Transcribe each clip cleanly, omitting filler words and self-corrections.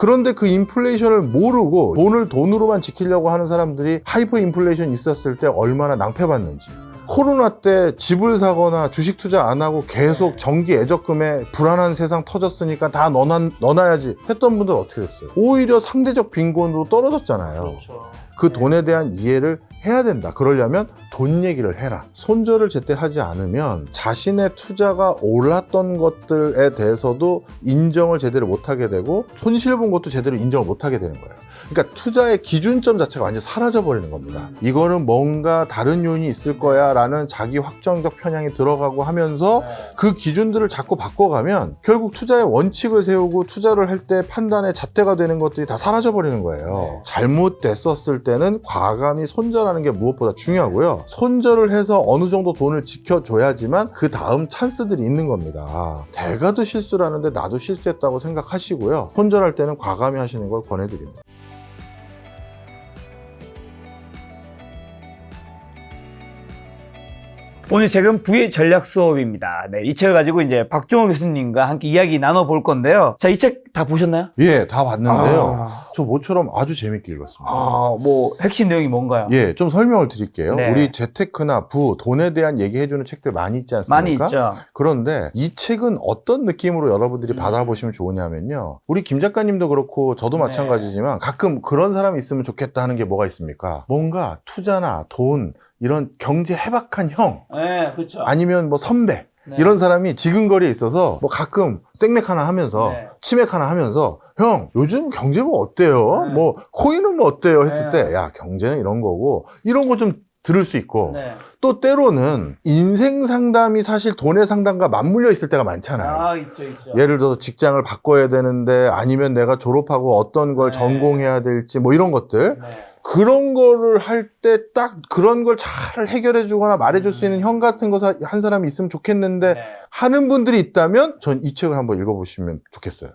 그런데 그 인플레이션을 모르고 돈을 돈으로만 지키려고 하는 사람들이 하이퍼 인플레이션 있었을 때 얼마나 낭패봤는지. 코로나 때 집을 사거나 주식 투자 안 하고 계속 정기 예적금에 불안한 세상 터졌으니까 다 넣어놔야지 했던 분들 어떻게 됐어요? 오히려 상대적 빈곤으로 떨어졌잖아요. 그렇죠. 그 돈에 대한 이해를 해야 된다. 그러려면 돈 얘기를 해라. 손절을 제때 하지 않으면 자신의 투자가 올랐던 것들에 대해서도 인정을 제대로 못하게 되고 손실 본 것도 제대로 인정을 못하게 되는 거예요. 그러니까 투자의 기준점 자체가 완전히 사라져버리는 겁니다. 이거는 뭔가 다른 요인이 있을 거야 라는 자기 확정적 편향이 들어가고 하면서 그 기준들을 자꾸 바꿔가면 결국 투자의 원칙을 세우고 투자를 할 때 판단의 잣대가 되는 것들이 다 사라져버리는 거예요. 잘못됐었을 때는 과감히 손절하는 게 무엇보다 중요하고요. 손절을 해서 어느 정도 돈을 지켜줘야지만 그 다음 찬스들이 있는 겁니다. 대가도 실수라는데 나도 실수했다고 생각하시고요. 손절할 때는 과감히 하시는 걸 권해드립니다. 오늘 책은 부의 전략 수업입니다. 네, 이 책을 가지고 이제 박종호 교수님과 함께 이야기 나눠볼 건데요. 자, 이 책 다 보셨나요? 예, 다 봤는데요. 저 모처럼 아주 재밌게 읽었습니다. 뭐 핵심 내용이 뭔가요? 예, 좀 설명을 드릴게요. 네. 우리 재테크나 부, 돈에 대한 얘기해주는 책들 많이 있지 않습니까? 많이 있죠. 그런데 이 책은 어떤 느낌으로 여러분들이 받아보시면 좋으냐면요. 우리 김 작가님도 그렇고 저도 네. 마찬가지지만 가끔 그런 사람이 있으면 좋겠다 하는 게 뭐가 있습니까? 뭔가 투자나 돈, 이런 경제 해박한 형, 네, 그렇죠. 아니면 뭐 선배, 네. 이런 사람이 지근거리에 있어서 뭐 가끔 생맥 하나 하면서 네. 치맥 하나 하면서 형 요즘 경제 뭐 어때요? 네. 뭐 코인은 뭐 어때요? 했을 네. 때 야 경제는 이런 거고 이런 거 좀 들을 수 있고 네. 또 때로는 인생 상담이 사실 돈의 상담과 맞물려 있을 때가 많잖아요. 있죠. 예를 들어서 직장을 바꿔야 되는데 아니면 내가 졸업하고 어떤 걸 네. 전공해야 될지 뭐 이런 것들 네. 그런 거를 할 때 딱 그런 걸 잘 해결해 주거나 말해 줄 수 있는 형 같은 거 한 사람이 있으면 좋겠는데 네. 하는 분들이 있다면 전 이 책을 한번 읽어보시면 좋겠어요.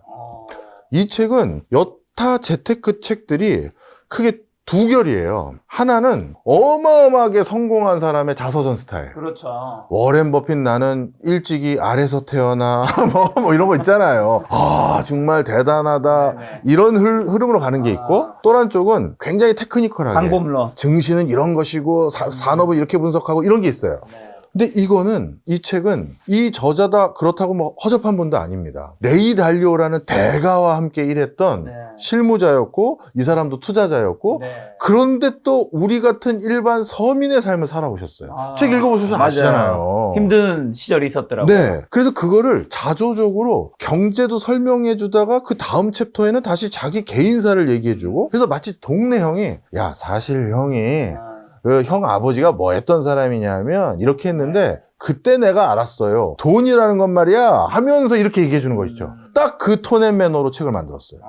이 책은 여타 재테크 책들이 크게 두 결이에요. 하나는 어마어마하게 성공한 사람의 자서전 스타일. 그렇죠. 워렌 버핏 나는 일찍이 알에서 태어나 뭐 이런 거 있잖아요. 아 정말 대단하다. 네네. 이런 흐름으로 가는 게 있고 또 한 쪽은 굉장히 테크니컬하게 방법론. 증시는 이런 것이고 산업을 이렇게 분석하고 이런 게 있어요. 네. 근데 이 책은 이 저자다 그렇다고 뭐 허접한 분도 아닙니다. 레이 달리오라는 대가와 함께 일했던 네. 실무자였고 이 사람도 투자자였고 네. 그런데 또 우리 같은 일반 서민의 삶을 살아오셨어요. 책 읽어보셔서 맞아요. 아시잖아요. 힘든 시절이 있었더라고요. 네. 그래서 그거를 자조적으로 경제도 설명해 주다가 그 다음 챕터에는 다시 자기 개인사를 얘기해 주고 그래서 마치 동네 형이 야 사실 형이 그 형 아버지가 뭐 했던 사람이냐면 이렇게 했는데 그때 내가 알았어요. 돈이라는 건 말이야 하면서 이렇게 얘기해 주는 거 있죠. 딱 그 톤 앤 매너로 책을 만들었어요.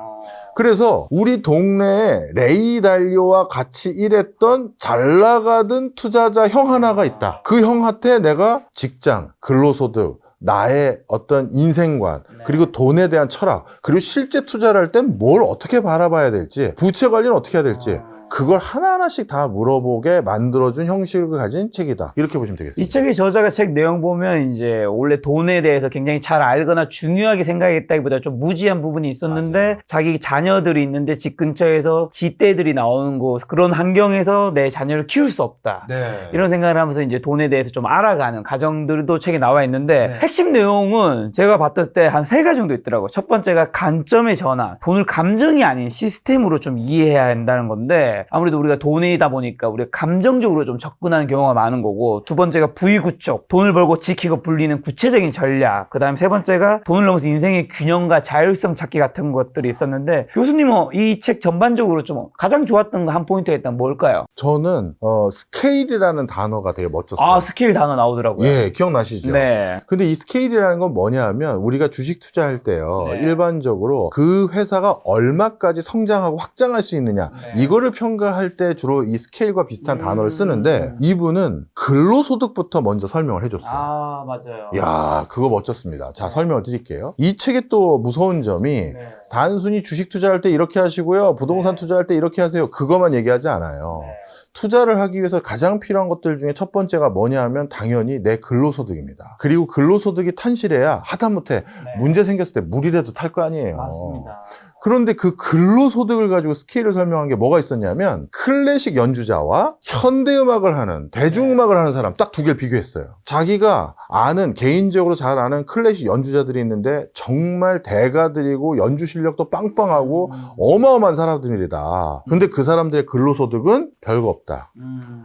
그래서 우리 동네에 레이 달리오와 같이 일했던 잘 나가던 투자자 형 하나가 있다. 그 형한테 내가 직장, 근로소득, 나의 어떤 인생관, 그리고 돈에 대한 철학, 그리고 실제 투자를 할 땐 뭘 어떻게 바라봐야 될지, 부채 관리는 어떻게 해야 될지 그걸 하나하나씩 다 물어보게 만들어준 형식을 가진 책이다. 이렇게 보시면 되겠습니다. 이 책의 저자가 책 내용 보면 이제 원래 돈에 대해서 굉장히 잘 알거나 중요하게 생각했다기보다 좀 무지한 부분이 있었는데 맞아요. 자기 자녀들이 있는데 집 근처에서 지떼들이 나오는 곳 그런 환경에서 내 자녀를 키울 수 없다. 네. 이런 생각을 하면서 이제 돈에 대해서 좀 알아가는 가정들도 책에 나와 있는데 네. 핵심 내용은 제가 봤을 때 한 3가지 정도 있더라고요. 첫 번째가 관점의 전환. 돈을 감정이 아닌 시스템으로 좀 이해해야 한다는 건데 아무래도 우리가 돈이다 보니까 우리가 감정적으로 좀 접근하는 경우가 많은 거고 두 번째가 부의구축. 돈을 벌고 지키고 불리는 구체적인 전략. 그 다음에 세 번째가 돈을 넘어서 인생의 균형과 자율성 찾기 같은 것들이 있었는데 교수님은 이 책 전반적으로 좀 가장 좋았던 거 한 포인트가 있다면 뭘까요? 저는 스케일이라는 단어가 되게 멋졌어요. 스케일 단어 나오더라고요. 예, 기억나시죠? 네. 근데 이 스케일이라는 건 뭐냐 하면 우리가 주식 투자할 때요. 네. 일반적으로 그 회사가 얼마까지 성장하고 확장할 수 있느냐 네. 이거를 평가할 때 주로 이 스케일과 비슷한 단어를 쓰는데 이분은 근로소득부터 먼저 설명을 해줬어요. 맞아요. 이야, 그거 멋졌습니다. 자, 설명을 드릴게요. 이 책의 또 무서운 점이 네. 단순히 주식 투자할 때 이렇게 하시고요. 부동산 네. 투자할 때 이렇게 하세요. 그것만 얘기하지 않아요. 네. 투자를 하기 위해서 가장 필요한 것들 중에 첫 번째가 뭐냐 하면 당연히 내 근로소득입니다. 그리고 근로소득이 탄실해야 하다못해 네. 문제 생겼을 때 물이라도 탈 거 아니에요. 맞습니다. 그런데 그 근로소득을 가지고 스케일을 설명한 게 뭐가 있었냐면 클래식 연주자와 현대음악을 하는 대중음악을 하는 사람 딱 두 개를 비교했어요. 자기가 아는 개인적으로 잘 아는 클래식 연주자들이 있는데 정말 대가들이고 연주 실력도 빵빵하고 어마어마한 사람들이다. 근데 그 사람들의 근로소득은 별거 없다.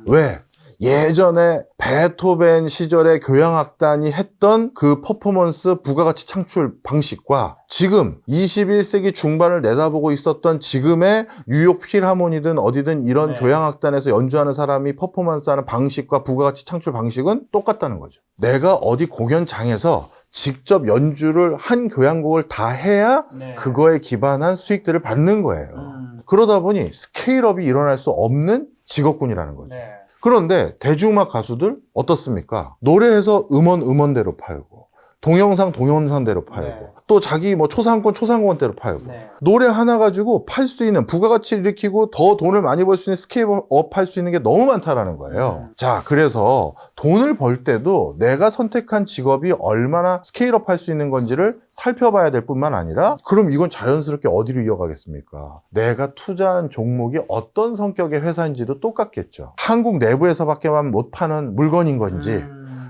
왜? 예전에 베토벤 시절에 교향악단이 했던 그 퍼포먼스 부가가치 창출 방식과 지금 21세기 중반을 내다보고 있었던 지금의 뉴욕 필하모니든 어디든 이런 교향악단에서 연주하는 사람이 퍼포먼스하는 방식과 부가가치 창출 방식은 똑같다는 거죠. 내가 어디 공연장에서 직접 연주를 한 교향곡을 다 해야 그거에 기반한 수익들을 받는 거예요. 그러다 보니 스케일업이 일어날 수 없는 직업군이라는 거죠. 그런데 대중음악 가수들 어떻습니까? 노래해서 음원대로 팔고 동영상대로 팔고 또 자기 뭐 초상권대로 팔고 노래 하나 가지고 팔 수 있는 부가가치를 일으키고 더 돈을 많이 벌 수 있는 스케일업 할 수 있는 게 너무 많다라는 거예요. 자, 그래서 돈을 벌 때도 내가 선택한 직업이 얼마나 스케일업 할 수 있는 건지를 살펴봐야 될 뿐만 아니라 그럼 이건 자연스럽게 어디로 이어가겠습니까? 내가 투자한 종목이 어떤 성격의 회사인지도 똑같겠죠. 한국 내부에서밖에만 못 파는 물건인 건지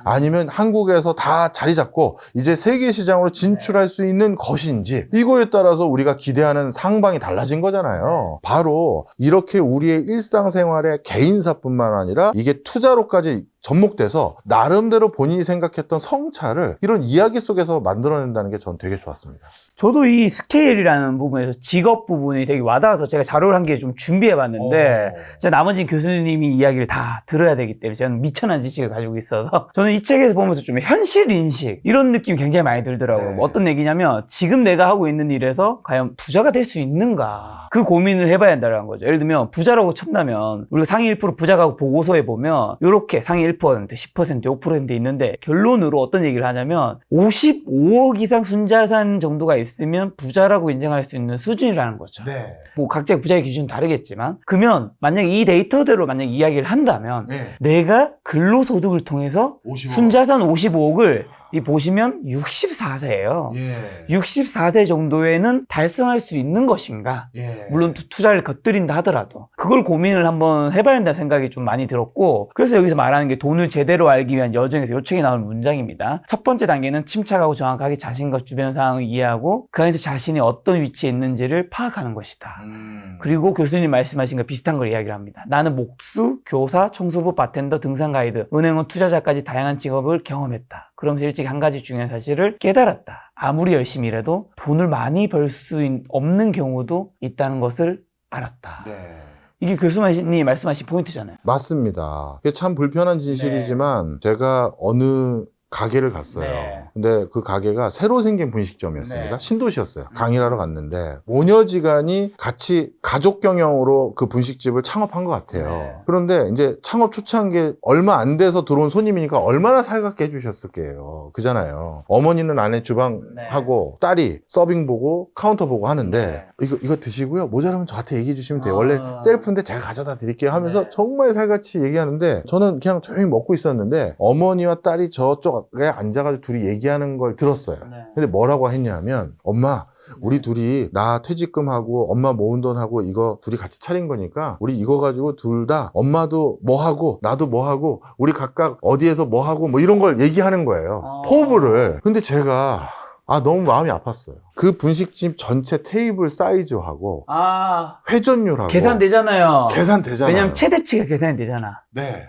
아니면 한국에서 다 자리 잡고 이제 세계 시장으로 진출할 수 있는 것인지 이거에 따라서 우리가 기대하는 상방이 달라진 거잖아요. 바로 이렇게 우리의 일상생활의 개인사뿐만 아니라 이게 투자로까지 접목돼서 나름대로 본인이 생각했던 성찰을 이런 이야기 속에서 만들어낸다는 게 전 되게 좋았습니다. 저도 이 스케일이라는 부분에서 직업 부분이 되게 와닿아서 제가 자료를 한 개 좀 준비해봤는데 제가 나머지 교수님이 이야기를 다 들어야 되기 때문에 저는 미천한 지식을 가지고 있어서 저는 이 책에서 보면서 좀 현실인식 이런 느낌이 굉장히 많이 들더라고요. 뭐 어떤 얘기냐면 지금 내가 하고 있는 일에서 과연 부자가 될 수 있는가 그 고민을 해봐야 한다는 거죠. 예를 들면 부자라고 쳤다면 우리가 상위 1% 부자가구 보고서에 보면 이렇게 상위 1%, 10%, 5% 있는데 결론으로 어떤 얘기를 하냐면 55억 이상 순자산 정도가 있으면 부자라고 인정할 수 있는 수준이라는 거죠. 뭐 각자 부자의 기준은 다르겠지만 그러면 만약에 이 데이터대로 만약 이야기를 한다면 내가 근로소득을 통해서 55억. 순자산 55억을 이 보시면 64세예요. 64세 정도에는 달성할 수 있는 것인가? 물론 투자를 겉들인다 하더라도 그걸 고민을 한번 해봐야 한다는 생각이 좀 많이 들었고 그래서 여기서 말하는 게 돈을 제대로 알기 위한 여정에서 이 책에 나오는 문장입니다. 첫 번째 단계는 침착하고 정확하게 자신과 주변 상황을 이해하고 그 안에서 자신이 어떤 위치에 있는지를 파악하는 것이다. 그리고 교수님 말씀하신 거 비슷한 걸 이야기를 합니다. 나는 목수, 교사, 청소부, 바텐더, 등산 가이드, 은행원, 투자자까지 다양한 직업을 경험했다. 그러면서 일찍 한 가지 중요한 사실을 깨달았다. 아무리 열심히 일해도 돈을 많이 벌 수 없는 경우도 있다는 것을 알았다. 이게 교수님이 말씀하신 포인트잖아요. 맞습니다. 이게 참 불편한 진실이지만 제가 어느 가게를 갔어요. 근데 그 가게가 새로 생긴 분식점이었습니다. 신도시였어요. 강의를 하러 갔는데 모녀지간이 같이 가족 경영으로 그 분식집을 창업한 것 같아요. 그런데 이제 창업 초창기에 얼마 안 돼서 들어온 손님이니까 얼마나 살갑게 해주셨을게요. 그잖아요. 어머니는 안에 주방하고 딸이 서빙 보고 카운터 보고 하는데 이거 드시고요. 모자라면 저한테 얘기해 주시면 돼요. 원래 셀프인데 제가 가져다 드릴게요 하면서 정말 살같이 얘기하는데 저는 그냥 조용히 먹고 있었는데 어머니와 딸이 저쪽 앉아가지고 둘이 얘기하는 걸 들었어요. 근데 뭐라고 했냐면 엄마 우리 둘이 나 퇴직금하고 엄마 모은 돈하고 이거 둘이 같이 차린 거니까 우리 이거 가지고 둘 다 엄마도 뭐 하고 나도 뭐 하고 우리 각각 어디에서 뭐 하고 뭐 이런 걸 얘기하는 거예요. 포부를. 근데 제가 너무 마음이 아팠어요. 그 분식집 전체 테이블 사이즈하고 회전율하고 계산되잖아요. 계산되잖아요. 왜냐면 최대치가 계산이 되잖아.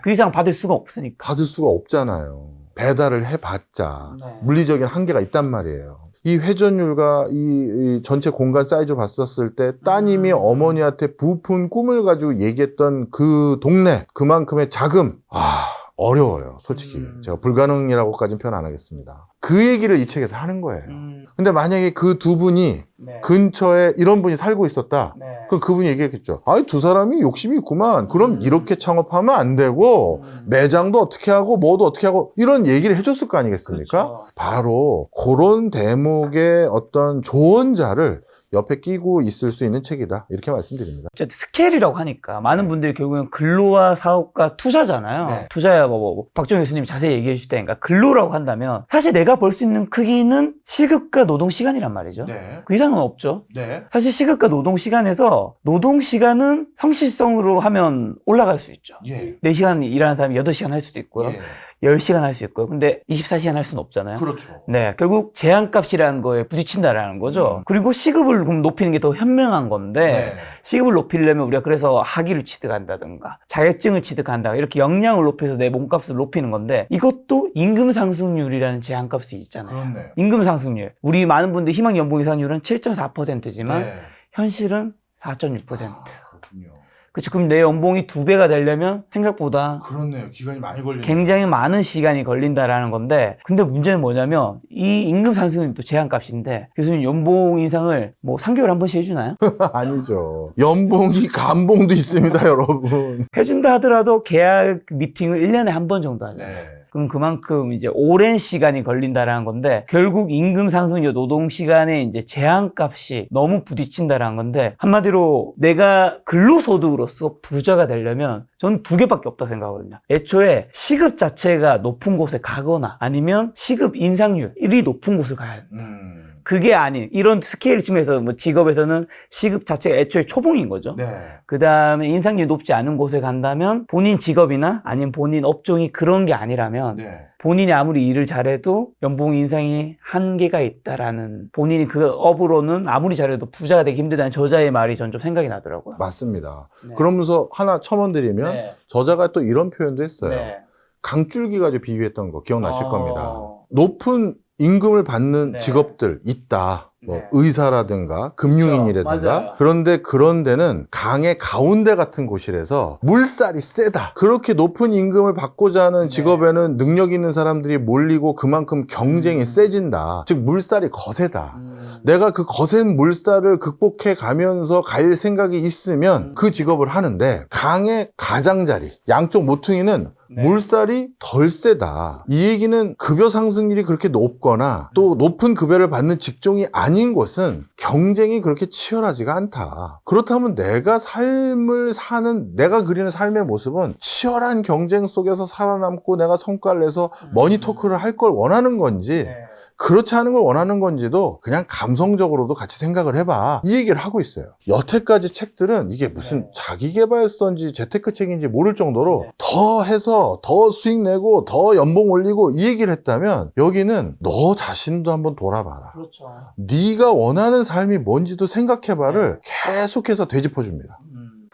그 이상 받을 수가 없으니까. 받을 수가 없잖아요. 배달을 해봤자 물리적인 한계가 있단 말이에요. 이 회전율과 이 전체 공간 사이즈를 봤었을 때 따님이 어머니한테 부푼 꿈을 가지고 얘기했던 그 동네 그만큼의 자금 어려워요. 솔직히 제가 불가능이라고까지는 표현 안 하겠습니다. 그 얘기를 이 책에서 하는 거예요. 근데 만약에 그 두 분이 근처에 이런 분이 살고 있었다. 그럼 그분이 얘기했겠죠. 두 사람이 욕심이 있구만. 그럼 이렇게 창업하면 안 되고 매장도 어떻게 하고 뭐도 어떻게 하고 이런 얘기를 해줬을 거 아니겠습니까? 바로 그런 대목의 어떤 조언자를 옆에 끼고 있을 수 있는 책이다. 이렇게 말씀드립니다. 어쨌든 스케일이라고 하니까 많은 분들이 결국엔 근로와 사업과 투자잖아요. 네. 투자야 박정 교수님 자세히 얘기해 주실 테니까 근로라고 한다면 사실 내가 벌 수 있는 크기는 시급과 노동 시간이란 말이죠. 네. 그 이상은 없죠. 네. 사실 시급과 노동 시간에서 노동 시간은 성실성으로 하면 올라갈 수 있죠. 예. 4시간 일하는 사람이 8시간 할 수도 있고요. 예. 10시간 할 수 있고요. 근데 24시간 할 수는 없잖아요. 그렇죠. 네, 결국 제한값이라는 거에 부딪힌다라는 거죠. 그리고 시급을 그럼 높이는 게 더 현명한 건데 네. 시급을 높이려면 우리가 그래서 학위를 취득한다든가 자격증을 취득한다 이렇게 역량을 높여서 내 몸값을 높이는 건데 이것도 임금 상승률이라는 제한값이 있잖아요. 그렇네요. 임금 상승률. 우리 많은 분들 희망 연봉 이상률은 7.4%지만 네. 현실은 4.6%. 그렇군요. 그렇죠. 그럼 내 연봉이 2배가 되려면 생각보다 그렇네요. 기간이 많이 걸리네요. 굉장히 많은 시간이 걸린다라는 건데, 근데 문제는 뭐냐면 이 임금 상승은 또 제한값인데 교수님 연봉 인상을 뭐 3개월에 한 번씩 해주나요? 아니죠. 연봉이 감봉도 있습니다, 여러분. 해준다 하더라도 계약 미팅을 1년에 한 번 정도 하죠. 네. 그럼 그만큼 이제 오랜 시간이 걸린다라는 건데 결국 임금 상승률 노동 시간의 이제 제한값이 너무 부딪힌다라는 건데 한마디로 내가 근로소득으로서 부자가 되려면 저는 2개밖에 없다 생각하거든요. 애초에 시급 자체가 높은 곳에 가거나 아니면 시급 인상률이 높은 곳을 가야 돼요. 그게 아닌 이런 스케일 측면에서 뭐 직업에서는 시급 자체가 애초에 초봉인 거죠. 네. 그 다음에 인상률이 높지 않은 곳에 간다면 본인 직업이나 아니면 본인 업종이 그런 게 아니라면 네. 본인이 아무리 일을 잘해도 연봉 인상이 한계가 있다라는 본인이 그 업으로는 아무리 잘해도 부자가 되기 힘들다는 저자의 말이 전 좀 생각이 나더라고요. 맞습니다. 네. 그러면서 하나 첨언드리면 네. 저자가 또 이런 표현도 했어요. 네. 강줄기 가지고 비유했던 거 기억나실 어. 겁니다. 높은 임금을 받는 네. 직업들 있다. 뭐 네. 의사라든가 금융인이라든가 맞아요. 그런데 그런 데는 강의 가운데 같은 곳이라서 물살이 세다. 그렇게 높은 임금을 받고자 하는 네. 직업에는 능력 있는 사람들이 몰리고 그만큼 경쟁이 세진다. 즉 물살이 거세다. 내가 그 거센 물살을 극복해 가면서 갈 생각이 있으면 그 직업을 하는데 강의 가장자리 양쪽 모퉁이는 네. 물살이 덜 세다. 이 얘기는 급여 상승률이 그렇게 높거나 또 높은 급여를 받는 직종이 아닌 곳은 경쟁이 그렇게 치열하지가 않다. 그렇다면 내가 삶을 사는 내가 그리는 삶의 모습은 치열한 경쟁 속에서 살아남고 내가 성과를 내서 머니 토크를 할 걸 원하는 건지 네. 그렇지 않은 걸 원하는 건지도 그냥 감성적으로도 같이 생각을 해봐. 이 얘기를 하고 있어요. 여태까지 책들은 이게 무슨 네. 자기계발서인지 재테크 책인지 모를 정도로 네. 더 해서 더 수익 내고 더 연봉 올리고 이 얘기를 했다면 여기는 너 자신도 한번 돌아봐라. 그렇죠. 네가 원하는 삶이 뭔지도 생각해봐를 계속해서 되짚어줍니다.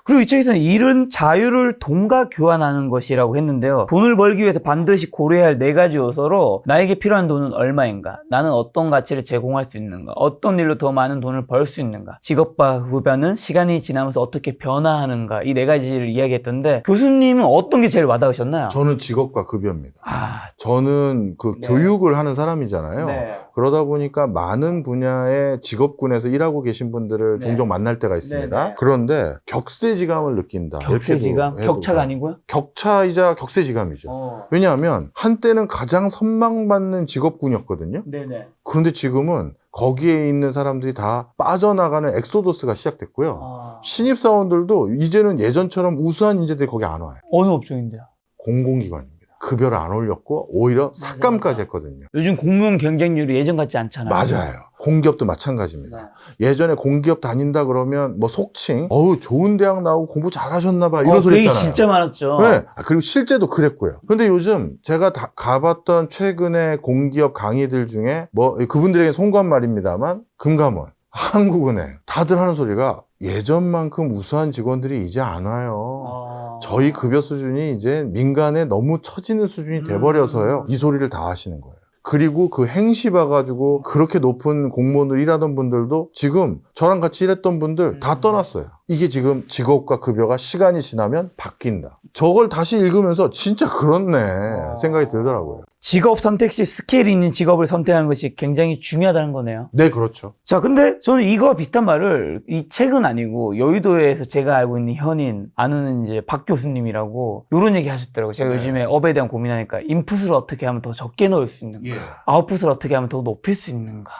그리고 이 책에서는 일은 자유를 돈과 교환하는 것이라고 했는데요. 돈을 벌기 위해서 반드시 고려해야 할 4가지 요소로 나에게 필요한 돈은 얼마인가? 나는 어떤 가치를 제공할 수 있는가? 어떤 일로 더 많은 돈을 벌 수 있는가? 직업과 급여는 시간이 지나면서 어떻게 변화하는가? 이 4가지를 이야기했던데 교수님은 어떤 게 제일 와닿으셨나요? 저는 직업과 급여입니다. 아, 저는 그 네. 교육을 하는 사람이잖아요. 네. 그러다 보니까 많은 분야의 직업군에서 일하고 계신 분들을 네. 종종 만날 때가 있습니다. 네, 네. 그런데 격세지감을 느낀다. 격세지감? 이렇게도 해도 격차가 아니고요? 격차이자 격세지감이죠. 왜냐하면 한때는 가장 선망받는 직업군이었거든요. 네네. 그런데 지금은 거기에 있는 사람들이 다 빠져나가는 엑소더스가 시작됐고요. 신입사원들도 이제는 예전처럼 우수한 인재들이 거기 안 와요. 어느 업종인데요? 공공기관입니다. 급여를 안 올렸고 오히려 삭감까지 맞아. 했거든요. 요즘 공무원 경쟁률이 예전 같지 않잖아요. 맞아요. 공기업도 마찬가지입니다. 네. 예전에 공기업 다닌다 그러면 뭐 속칭 어우 좋은 대학 나오고 공부 잘하셨나 봐 이런 그 소리 얘기 했잖아요. 진짜 많았죠. 네. 그리고 실제도 그랬고요. 근데 요즘 제가 가봤던 최근에 공기업 강의들 중에 뭐 그분들에게 송구한 말입니다만 금감원, 한국은행 다들 하는 소리가 예전만큼 우수한 직원들이 이제 안 와요. 저희 급여 수준이 이제 민간에 너무 처지는 수준이 돼버려서요. 이 소리를 다 하시는 거예요. 그리고 그 행시 봐가지고 그렇게 높은 공무원으로 일하던 분들도 지금 저랑 같이 일했던 분들 다 떠났어요. 이게 지금 직업과 급여가 시간이 지나면 바뀐다. 저걸 다시 읽으면서 진짜 그렇네 생각이 들더라고요. 직업 선택 시 스케일이 있는 직업을 선택하는 것이 굉장히 중요하다는 거네요. 네, 그렇죠. 자, 근데 저는 이거와 비슷한 말을 이 책은 아니고 여의도에서 제가 알고 있는 현인, 아는 이제 박 교수님이라고 이런 얘기 하셨더라고요. 제가 네. 요즘에 업에 대한 고민하니까 인풋을 어떻게 하면 더 적게 넣을 수 있는가? 아웃풋을 어떻게 하면 더 높일 수 있는가?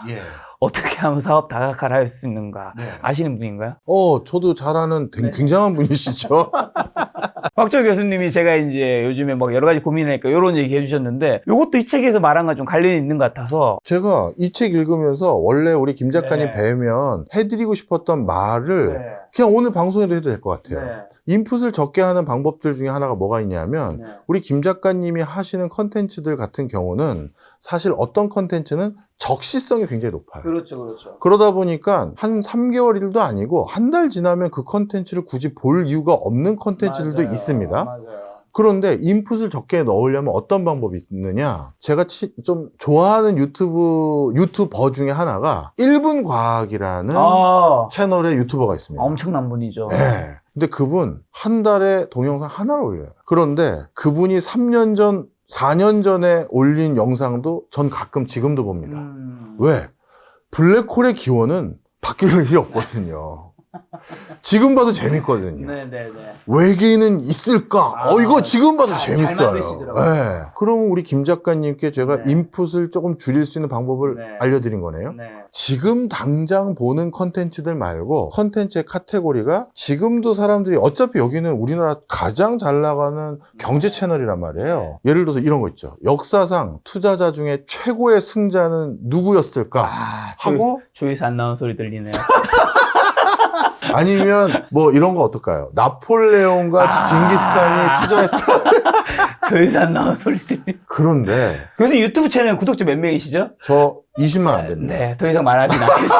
어떻게 하면 사업 다각화를 할 수 있는가? 아시는 분인가요? 저도 잘 아는 굉장한 분이시죠. 박철 교수님이 제가 이제 요즘에 막 여러 가지 고민하니까 이런 얘기 해주셨는데 이것도 이 책에서 말한 건 좀 관련이 있는 것 같아서 제가 이 책 읽으면서 원래 우리 김 작가님 네. 뵈면 해드리고 싶었던 말을 그냥 오늘 방송에도 해도 될 것 같아요. 인풋을 적게 하는 방법들 중에 하나가 뭐가 있냐면 우리 김 작가님이 하시는 컨텐츠들 같은 경우는 사실 어떤 컨텐츠는 적시성이 굉장히 높아요. 그렇죠. 그러다 보니까 한 3개월일도 아니고 한 달 지나면 그 컨텐츠를 굳이 볼 이유가 없는 컨텐츠들도 맞아요. 있습니다. 맞아요. 그런데 인풋을 적게 넣으려면 어떤 방법이 있느냐? 제가 좀 좋아하는 유튜버 중에 하나가 1분 과학이라는 채널의 유튜버가 있습니다. 엄청난 분이죠. 네. 근데 그분 한 달에 동영상 하나를 올려요. 그런데 그분이 3년 전, 4년 전에 올린 영상도 전 가끔 지금도 봅니다. 왜? 블랙홀의 기원은 바뀔 일이 없거든요. 지금 봐도 재밌거든요. 외계인은 있을까? 이거 지금 봐도 재밌어요. 네. 그럼 우리 김 작가님께 제가 인풋을 조금 줄일 수 있는 방법을 알려드린 거네요. 지금 당장 보는 컨텐츠들 말고 컨텐츠의 카테고리가 지금도 사람들이 어차피 여기는 우리나라 가장 잘 나가는 경제 채널이란 말이에요. 예를 들어서 이런 거 있죠. 역사상 투자자 중에 최고의 승자는 누구였을까? 하고 조회수 안 나온 소리 들리네요. 아니면 뭐 이런 거 어떨까요? 나폴레옹과 징기스칸이 투자했다. 조회수 안 나온 소리 들리네요. 그런데 교수님 유튜브 채널 구독자 몇 명이시죠? 저 20만 안 됩니다. 네, 더 이상 말하진 않겠습니다.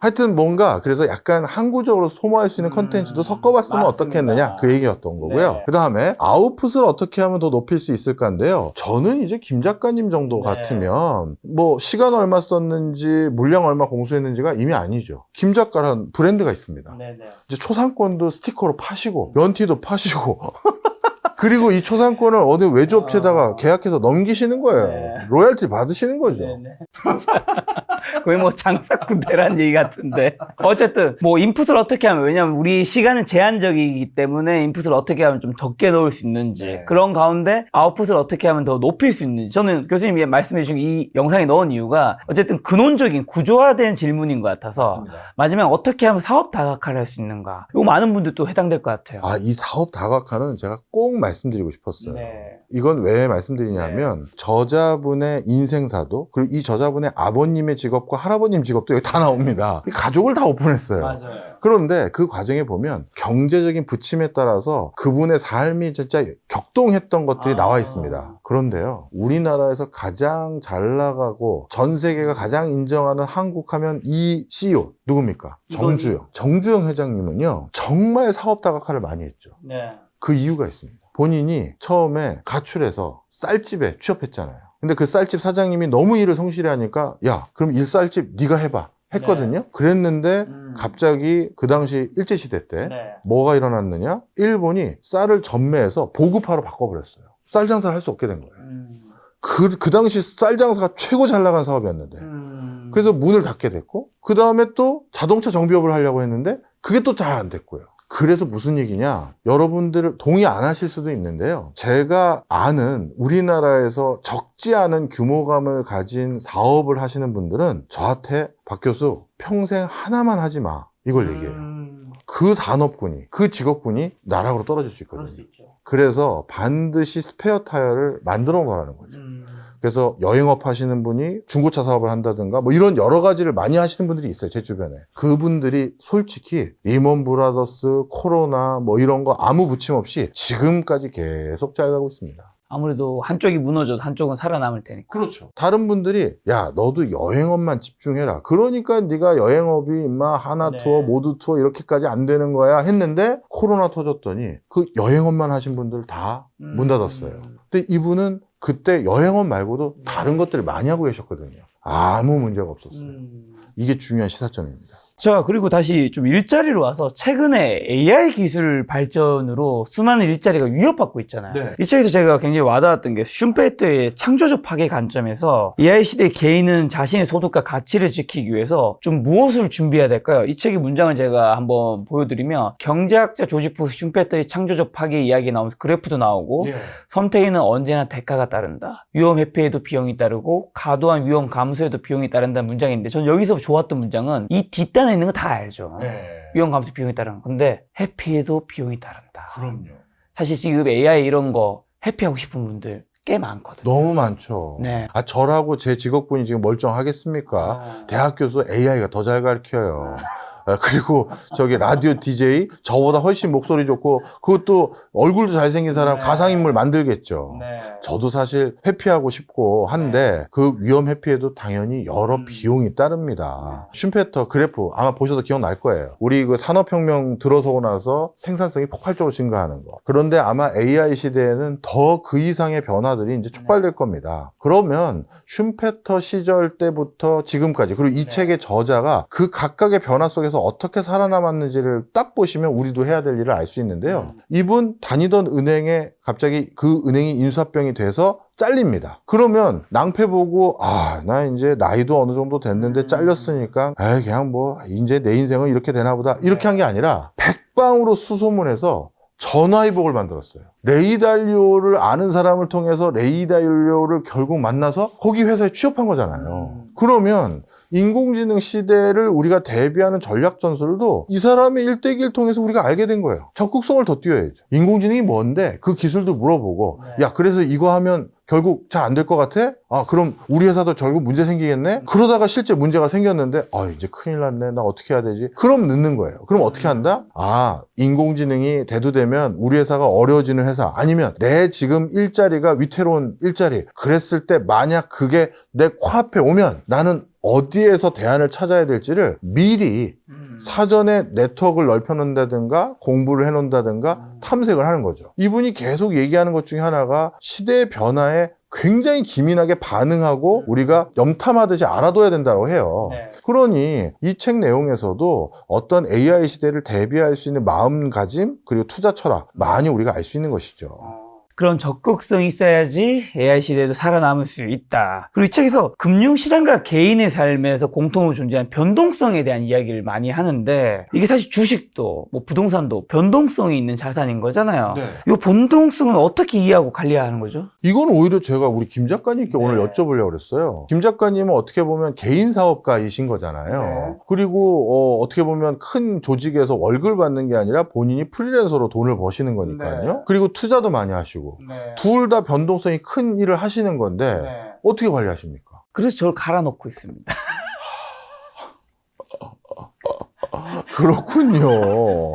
하여튼 뭔가 그래서 약간 항구적으로 소모할 수 있는 컨텐츠도 섞어봤으면 맞습니다. 어떻겠느냐 그 얘기였던 거고요. 네. 그 다음에 아웃풋을 어떻게 하면 더 높일 수 있을까인데요. 저는 이제 김 작가님 정도 같으면 뭐 시간 얼마 썼는지 물량 얼마 공수했는지가 이미 아니죠. 김 작가란 브랜드가 있습니다. 이제 초상권도 스티커로 파시고 면티도 파시고 그리고 이 초상권을 어느 외주업체에다가 계약해서 넘기시는 거예요. 로얄티 받으시는 거죠. 거의 뭐 장사꾼대라는 얘기 같은데. 어쨌든 뭐 인풋을 어떻게 하면, 왜냐면 우리 시간은 제한적이기 때문에 인풋을 어떻게 하면 좀 적게 넣을 수 있는지, 그런 가운데 아웃풋을 어떻게 하면 더 높일 수 있는지. 저는 교수님이 말씀해 주신 이 영상에 넣은 이유가 어쨌든 근원적인 구조화된 질문인 것 같아서 마지막에 어떻게 하면 사업 다각화를 할 수 있는가, 이거 많은 분들 또 해당될 것 같아요. 이 사업 다각화는 제가 꼭 말씀드리고 싶었어요. 이건 왜 말씀드리냐면 저자분의 인생사도, 그리고 이 저자분의 아버님의 직업과 할아버님 직업도 여기 다 나옵니다. 가족을 다 오픈했어요. 맞아요. 그런데 그 과정에 보면 경제적인 부침에 따라서 그분의 삶이 진짜 격동했던 것들이 나와 있습니다. 그런데요, 우리나라에서 가장 잘 나가고 전 세계가 가장 인정하는 한국 하면 이 CEO 누굽니까? 정주영 회장님은요 정말 사업 다각화를 많이 했죠. 그 이유가 있습니다. 본인이 처음에 가출해서 쌀집에 취업했잖아요. 근데 그 쌀집 사장님이 너무 일을 성실히 하니까 야, 그럼 이 쌀집 네가 해봐 했거든요. 그랬는데 갑자기 그 당시 일제시대 때 뭐가 일어났느냐? 일본이 쌀을 전매해서 보급화로 바꿔버렸어요. 쌀 장사를 할 수 없게 된 거예요. 그 당시 쌀 장사가 최고 잘 나간 사업이었는데 그래서 문을 닫게 됐고, 그 다음에 또 자동차 정비업을 하려고 했는데 그게 또 잘 안 됐고요. 그래서 무슨 얘기냐, 여러분들 동의 안 하실 수도 있는데요, 제가 아는 우리나라에서 적지 않은 규모감을 가진 사업을 하시는 분들은 저한테 박 교수 평생 하나만 하지 마 이걸 얘기해요. 그 산업군이, 그 직업군이 나락으로 떨어질 수 있거든요. 그래서 반드시 스페어 타이어를 만들어 놓으라는 거죠. 그래서 여행업 하시는 분이 중고차 사업을 한다든가 뭐 이런 여러 가지를 많이 하시는 분들이 있어요, 제 주변에. 그분들이 솔직히 리먼 브라더스, 코로나 뭐 이런 거 아무 부침 없이 지금까지 계속 잘 가고 있습니다. 아무래도 한쪽이 무너져도 한쪽은 살아남을 테니까. 그렇죠. 다른 분들이 야, 너도 여행업만 집중해라, 그러니까 네가 여행업이 인마 하나 투어, 모두 투어 이렇게까지 안 되는 거야 했는데 코로나 터졌더니 그 여행업만 하신 분들 다 문 닫았어요. 근데 이분은 그때 여행업 말고도 다른 것들을 많이 하고 계셨거든요. 아무 문제가 없었어요. 이게 중요한 시사점입니다. 자, 그리고 다시 좀 일자리로 와서 최근에 AI 기술 발전으로 수많은 일자리가 위협받고 있잖아요. 네. 이 책에서 제가 굉장히 와닿았던 게 슌페르트의 창조적 파괴 관점에서 AI 시대 개인은 자신의 소득과 가치를 지키기 위해서 좀 무엇을 준비해야 될까요? 이 책의 문장을 제가 한번 보여드리면 경제학자 조지프 슌페르트의 창조적 파괴 이야기에 나오면서 그래프도 나오고 선택에는 언제나 대가가 따른다. 위험 회피에도 비용이 따르고 과도한 위험 감소에도 비용이 따른다는 문장인데 저는 여기서 좋았던 문장은 이 뒷단에 있는 거 다 알죠. 위험 감소 비용이 따르는 건데 회피에도 비용이 따른다. 그럼요. 사실 지금 AI 이런 거 회피하고 싶은 분들 꽤 많거든요. 너무 많죠. 네. 저라고 제 직업군이 지금 멀쩡하겠습니까? 대학 교수 AI가 더 잘 가르쳐요. 그리고 저기 라디오 DJ 저보다 훨씬 목소리 좋고 그것도 얼굴도 잘생긴 사람 가상인물 만들겠죠. 저도 사실 회피하고 싶고 한데 그 위험 회피에도 당연히 여러 비용이 따릅니다. 슌페터 그래프 아마 보셔서 기억날 거예요. 우리 그 산업혁명 들어서고 나서 생산성이 폭발적으로 증가하는 거. 그런데 아마 AI 시대에는 더 그 이상의 변화들이 이제 촉발될 겁니다. 그러면 슌페터 시절 때부터 지금까지 그리고 이 책의 저자가 그 각각의 변화 속에서 어떻게 살아남았는지를 딱 보시면 우리도 해야 될 일을 알 수 있는데요. 이분 다니던 은행에 갑자기 그 은행이 인수합병이 돼서 잘립니다. 그러면 낭패 보고 나 이제 나이도 어느 정도 됐는데 잘렸으니까 그냥 뭐 이제 내 인생은 이렇게 되나 보다 이렇게 한 게 아니라 백방으로 수소문해서 전화위복을 만들었어요. 레이 달리오를 아는 사람을 통해서 레이 달리오를 결국 만나서 거기 회사에 취업한 거잖아요. 그러면 인공지능 시대를 우리가 대비하는 전략 전술도 이 사람의 일대기를 통해서 우리가 알게 된 거예요. 적극성을 더 띄워야죠. 인공지능이 뭔데? 그 기술도 물어보고 야 그래서 이거 하면 결국 잘 안 될 것 같아? 그럼 우리 회사도 결국 문제 생기겠네? 그러다가 실제 문제가 생겼는데 이제 큰일 났네. 나 어떻게 해야 되지? 그럼 늦는 거예요. 그럼 어떻게 한다? 인공지능이 대두되면 우리 회사가 어려워지는 회사 아니면 내 지금 일자리가 위태로운 일자리 그랬을 때 만약 그게 내 코앞에 오면 나는 어디에서 대안을 찾아야 될지를 미리 사전에 네트워크를 넓혀놓는다든가 공부를 해놓는다든가 탐색을 하는 거죠. 이분이 계속 얘기하는 것 중에 하나가 시대의 변화에 굉장히 기민하게 반응하고 우리가 염탐하듯이 알아둬야 된다고 해요. 그러니 이 책 내용에서도 어떤 AI 시대를 대비할 수 있는 마음가짐 그리고 투자 철학 많이 우리가 알 수 있는 것이죠. 그런 적극성이 있어야지 AI 시대에도 살아남을 수 있다. 그리고 이 책에서 금융시장과 개인의 삶에서 공통으로 존재하는 변동성에 대한 이야기를 많이 하는데 이게 사실 주식도 뭐 부동산도 변동성이 있는 자산인 거잖아요. 이 변동성은 어떻게 이해하고 관리해야 하는 거죠? 이건 오히려 제가 우리 김 작가님께 오늘 여쭤보려고 그랬어요. 김 작가님은 어떻게 보면 개인 사업가이신 거잖아요. 그리고 어떻게 보면 큰 조직에서 월급을 받는 게 아니라 본인이 프리랜서로 돈을 버시는 거니까요. 그리고 투자도 많이 하시고 둘 다 변동성이 큰 일을 하시는 건데 어떻게 관리하십니까? 그래서 저를 갈아놓고 있습니다. 그렇군요.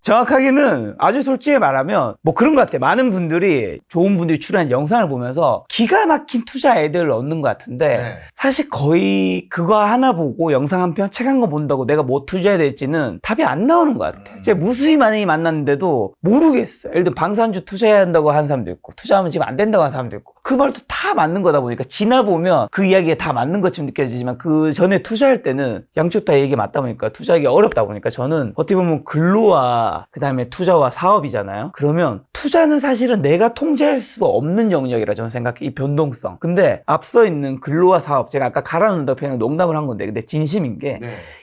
정확하게는 아주 솔직히 말하면 뭐 그런 것 같아요. 많은 분들이 좋은 분들이 출연한 영상을 보면서 기가 막힌 투자 아이디어를 얻는 것 같은데 사실 거의 그거 하나 보고 영상 한 편, 책 한 거 본다고 내가 뭐 투자해야 될지는 답이 안 나오는 것 같아요. 제가 무수히 많이 만났는데도 모르겠어요. 예를 들어 방산주 투자해야 한다고 하는 사람도 있고 투자하면 지금 안 된다고 하는 사람도 있고 그 말도 다 맞는 거다 보니까 지나보면 그 이야기가 다 맞는 것처럼 느껴지지만 그 전에 투자할 때는 양쪽 다 얘기 맞다 보니까 투자하기 어렵다 보니까 저는 어떻게 보면 근로와 그 다음에 투자와 사업이잖아요. 그러면 투자는 사실은 내가 통제할 수 없는 영역이라 저는 생각해. 이 변동성. 근데 앞서 있는 근로와 사업 제가 아까 갈아놓는다고 그냥 농담을 한 건데 근데 진심인 게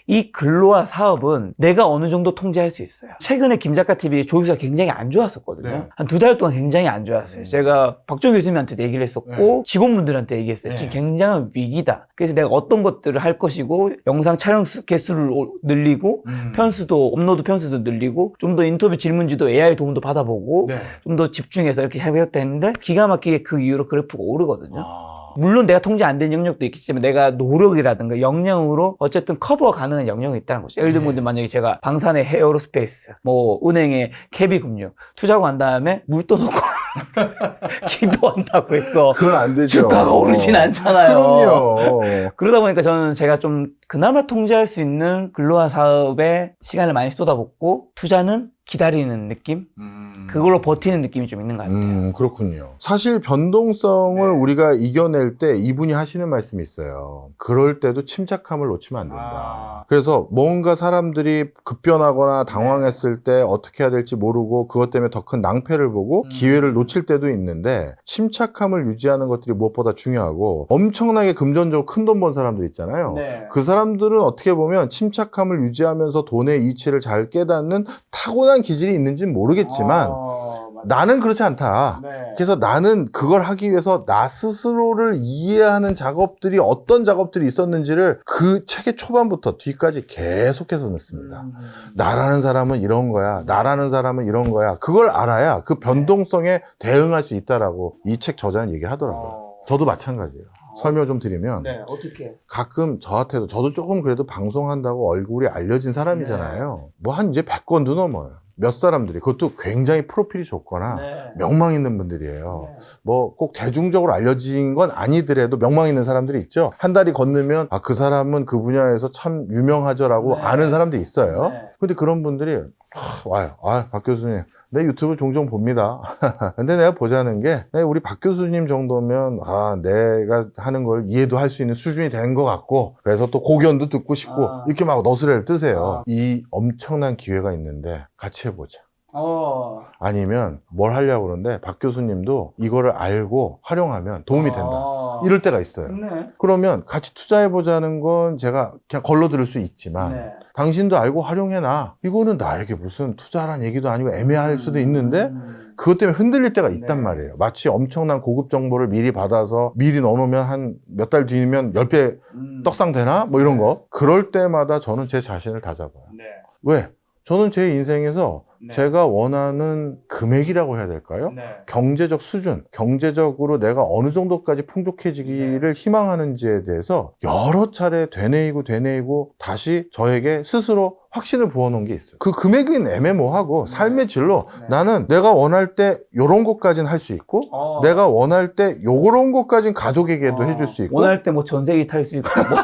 이 근로와 사업은 내가 어느 정도 통제할 수 있어요. 최근에 김작가 TV 조회수가 굉장히 안 좋았었거든요. 한 2달 동안 굉장히 안 좋았어요. 제가 박정 교수님한테도 얘기를 했었고 직원분들한테 얘기했어요. 지금 굉장한 위기다. 그래서 내가 어떤 것들을 할 것이고 영상 촬영 개수를 늘리고 편수도 업로드 편수도 늘리고 좀 더 인터뷰 질문지도 AI 도움도 받아보고 좀 더 집중해서 이렇게 해보겠다 했는데 기가 막히게 그 이후로 그래프가 오르거든요. 물론 내가 통제 안 된 영역도 있겠지만 내가 노력이라든가 역량으로 어쨌든 커버 가능한 영역이 있다는 거죠. 예를 들면 만약에 제가 방산의 헤어로스페이스, 뭐 은행의 KB금융 투자하고 난 다음에 물 떠놓고 기도한다고 해서 그건 안 되죠. 주가가 오르진 않잖아요. 그럼요. 그러다 보니까 저는 제가 좀 그나마 통제할 수 있는 근로와 사업에 시간을 많이 쏟아붓고 투자는 기다리는 느낌? 그걸로 버티는 느낌이 좀 있는 것 같아요. 그렇군요. 사실 변동성을 우리가 이겨낼 때 이분이 하시는 말씀이 있어요. 그럴 때도 침착함을 놓치면 안 된다. 그래서 뭔가 사람들이 급변하거나 당황했을 때 어떻게 해야 될지 모르고 그것 때문에 더 큰 낭패를 보고 기회를 놓칠 때도 있는데 침착함을 유지하는 것들이 무엇보다 중요하고 엄청나게 금전적으로 큰 돈 번 사람들 있잖아요. 네. 그 사람들은 어떻게 보면 침착함을 유지하면서 돈의 이치를 잘 깨닫는 타고난 기질이 있는지는 모르겠지만 나는 그렇지 않다. 네. 그래서 나는 그걸 하기 위해서 나 스스로를 이해하는 작업들이 어떤 작업들이 있었는지를 그 책의 초반부터 뒤까지 계속해서 넣습니다. 나라는 사람은 이런 거야. 나라는 사람은 이런 거야. 그걸 알아야 그 변동성에 대응할 수 있다라고 이 책 저자는 얘기를 하더라고요. 저도 마찬가지예요. 설명 좀 드리면 네, 어떻게? 가끔 저한테도 저도 조금 그래도 방송한다고 얼굴이 알려진 사람이잖아요. 뭐 한 이제 100건도 넘어요. 몇 사람들이 그것도 굉장히 프로필이 좋거나 명망 있는 분들이에요. 뭐 꼭 대중적으로 알려진 건 아니더라도 명망 있는 사람들이 있죠. 한 달이 건너면 아, 그 사람은 그 분야에서 참 유명하죠라고 아는 사람들이 있어요. 근데 그런 분들이 와요. 아, 박 교수님. 내 유튜브 종종 봅니다. 근데 내가 보자는 게, 우리 박 교수님 정도면, 내가 하는 걸 이해도 할 수 있는 수준이 된 것 같고, 그래서 또 고견도 듣고 싶고, 이렇게 막 너스레를 뜨세요. 이 엄청난 기회가 있는데, 같이 해보자. 아니면 뭘 하려고 그러는데, 박 교수님도 이거를 알고 활용하면 도움이 된다. 이럴 때가 있어요. 그러면 같이 투자해보자는 건 제가 그냥 걸러 들을 수 있지만, 당신도 알고 활용해놔. 이거는 나에게 무슨 투자란 얘기도 아니고 애매할 수도 있는데 그것 때문에 흔들릴 때가 있단 말이에요. 마치 엄청난 고급 정보를 미리 받아서 미리 넣어놓으면 한 몇 달 뒤면 10배 떡상 되나? 뭐 이런 거. 그럴 때마다 저는 제 자신을 다잡아요. 왜? 저는 제 인생에서 제가 원하는 금액이라고 해야 될까요? 경제적 수준, 경제적으로 내가 어느 정도까지 풍족해지기를 희망하는지에 대해서 여러 차례 되뇌이고 다시 저에게 스스로 확신을 부어놓은 게 있어요. 그 금액은 애매모호하고 삶의 질로 나는 내가 원할 때 요런 것까지는 할 수 있고 내가 원할 때 요런 것까지는 가족에게도 해줄 수 있고 원할 때 뭐 전세기 탈 수 있고 뭐.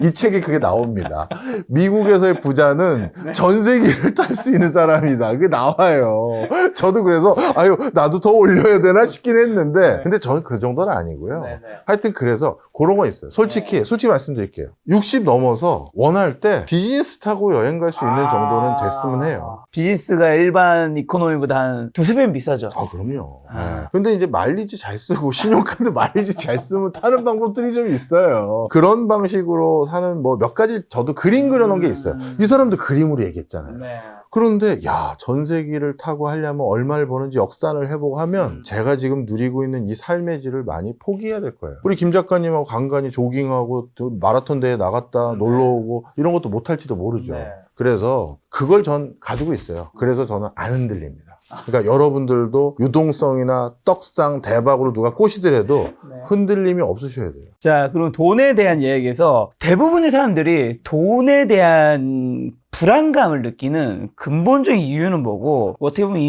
이 책에 그게 나옵니다. 미국에서의 부자는 전세기를 탈 수 있는 사람이다. 그게 나와요. 저도 그래서 아유 나도 더 올려야 되나 싶긴 했는데 근데 저는 그 정도는 아니고요. 하여튼 그래서 그런 거 있어요. 솔직히 말씀드릴게요. 60 넘어서 원할 때 비즈니스 타고 여행 갈 수 있는 정도는 됐으면 해요. 비즈니스가 일반 이코노미보다 한 두세 배는 비싸죠. 그럼요. 근데 이제 마일리지 잘 쓰고 신용카드 마일리지 잘 쓰면 타는 방법들이 좀 있어요. 그런 방식으로 사는 뭐 몇 가지 저도 그림 그려놓은 게 있어요. 이 사람도 그림으로 얘기했잖아요. 그런데 전세기를 타고 하려면 얼마를 버는지 역산을 해보고 하면 제가 지금 누리고 있는 이 삶의 질을 많이 포기해야 될 거예요. 우리 김 작가님하고 간간히 조깅하고 또 마라톤 대회 나갔다 놀러 오고 이런 것도 못할지도 모르죠. 그래서 그걸 전 가지고 있어요. 그래서 저는 안 흔들립니다. 그러니까 여러분들도 유동성이나 떡상 대박으로 누가 꼬시더라도 흔들림이 없으셔야 돼요. 자, 그럼 돈에 대한 이야기에서 대부분의 사람들이 돈에 대한 불안감을 느끼는 근본적인 이유는 뭐고 어떻게 보면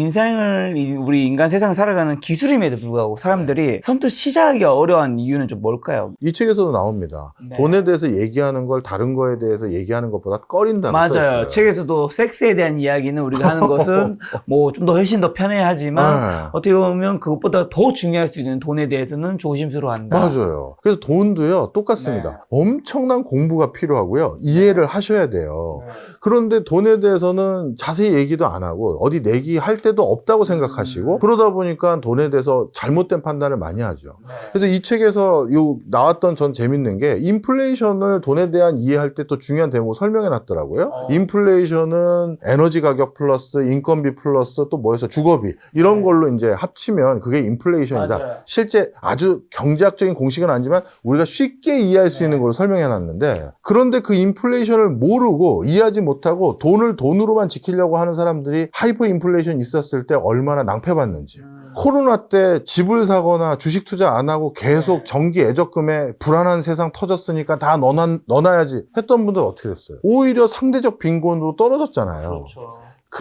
우리 인간 세상을 살아가는 기술임에도 불구하고 사람들이 선뜻 시작하기 어려운 이유는 좀 뭘까요? 이 책에서도 나옵니다. 돈에 대해서 얘기하는 걸 다른 거에 대해서 얘기하는 것보다 꺼린다고 맞아요. 써있어요. 책에서도 섹스에 대한 이야기는 우리가 하는 것은 뭐 좀 더 훨씬 더 편해하지만 어떻게 보면 그것보다 더 중요할 수 있는 돈에 대해서는 조심스러워한다. 맞아요. 그래서 돈도요 똑같습니다. 엄청난 공부가 필요하고요. 이해를 하셔야 돼요. 그런데 돈에 대해서는 자세히 얘기도 안 하고 어디 내기할 때도 없다고 생각하시고 그러다 보니까 돈에 대해서 잘못된 판단을 많이 하죠. 그래서 이 책에서 나왔던 전 재밌는 게 인플레이션을 돈에 대한 이해할 때 또 중요한 대목을 설명해 놨더라고요. 인플레이션은 에너지 가격 플러스 인건비 플러스 또 뭐해서 주거비 이런 걸로 이제 합치면 그게 인플레이션이다. 맞아요. 실제 아주 경제학적인 공식은 아니지만 우리가 쉽게 이해할 수 있는 걸로 설명해 놨는데 그런데 그 인플레이션을 모르고 이해하지 못하고 돈을 돈으로만 지키려고 하는 사람들이 하이퍼 인플레이션 있었을 때 얼마나 낭패봤는지 코로나 때 집을 사거나 주식 투자 안 하고 계속 정기 애적금에 불안한 세상 터졌으니까 다 넣어놔야지 했던 분들 어떻게 됐어요? 오히려 상대적 빈곤으로 떨어졌잖아요.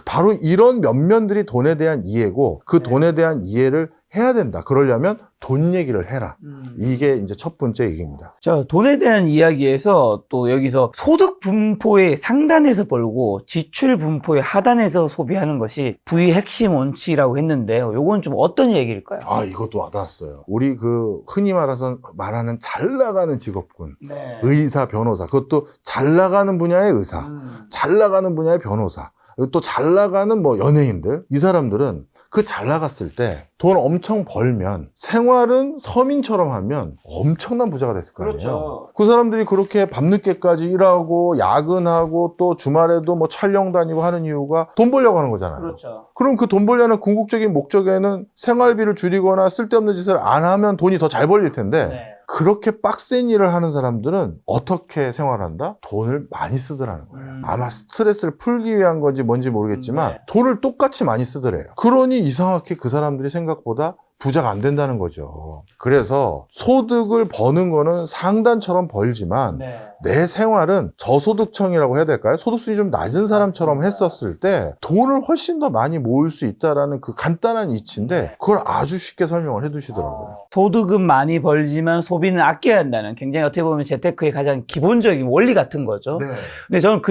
바로 이런 면면들이 돈에 대한 이해고 그 돈에 대한 이해를 해야 된다. 그러려면 돈 얘기를 해라. 이게 이제 첫 번째 얘기입니다. 자, 돈에 대한 이야기에서 또 여기서 소득 분포의 상단에서 벌고 지출 분포의 하단에서 소비하는 것이 부의 핵심 원칙이라고 했는데요. 요건 좀 어떤 얘기일까요? 아, 이것도 와닿았어요. 우리 그 흔히 말하는 잘 나가는 직업군. 네. 의사, 변호사. 그것도 잘 나가는 분야의 의사. 잘 나가는 분야의 변호사. 그리고 또 잘 나가는 뭐 연예인들. 이 사람들은 그 잘 나갔을 때 돈 엄청 벌면 생활은 서민처럼 하면 엄청난 부자가 됐을 거 아니에요. 그렇죠. 그 사람들이 그렇게 밤늦게까지 일하고 야근하고 또 주말에도 뭐 촬영 다니고 하는 이유가 돈 벌려고 하는 거잖아요. 그렇죠. 그럼 그 돈 벌려는 궁극적인 목적에는 생활비를 줄이거나 쓸데없는 짓을 안 하면 돈이 더 잘 벌릴 텐데 네. 그렇게 빡센 일을 하는 사람들은 어떻게 생활한다? 돈을 많이 쓰더라는 거예요. 아마 스트레스를 풀기 위한 건지 뭔지 모르겠지만 네. 돈을 똑같이 많이 쓰더래요. 그러니 이상하게 그 사람들이 생각보다 부자가 안 된다는 거죠. 그래서 소득을 버는 거는 상단처럼 벌지만 네. 내 생활은 저소득층이라고 해야 될까요? 소득 수준이 좀 낮은 사람처럼 했었을 때 돈을 훨씬 더 많이 모을 수 있다라는 그 간단한 이치인데 그걸 아주 쉽게 설명을 해두시더라고요. 소득은 많이 벌지만 소비는 아껴야 한다는 굉장히 어떻게 보면 재테크의 가장 기본적인 원리 같은 거죠. 네. 근데 저는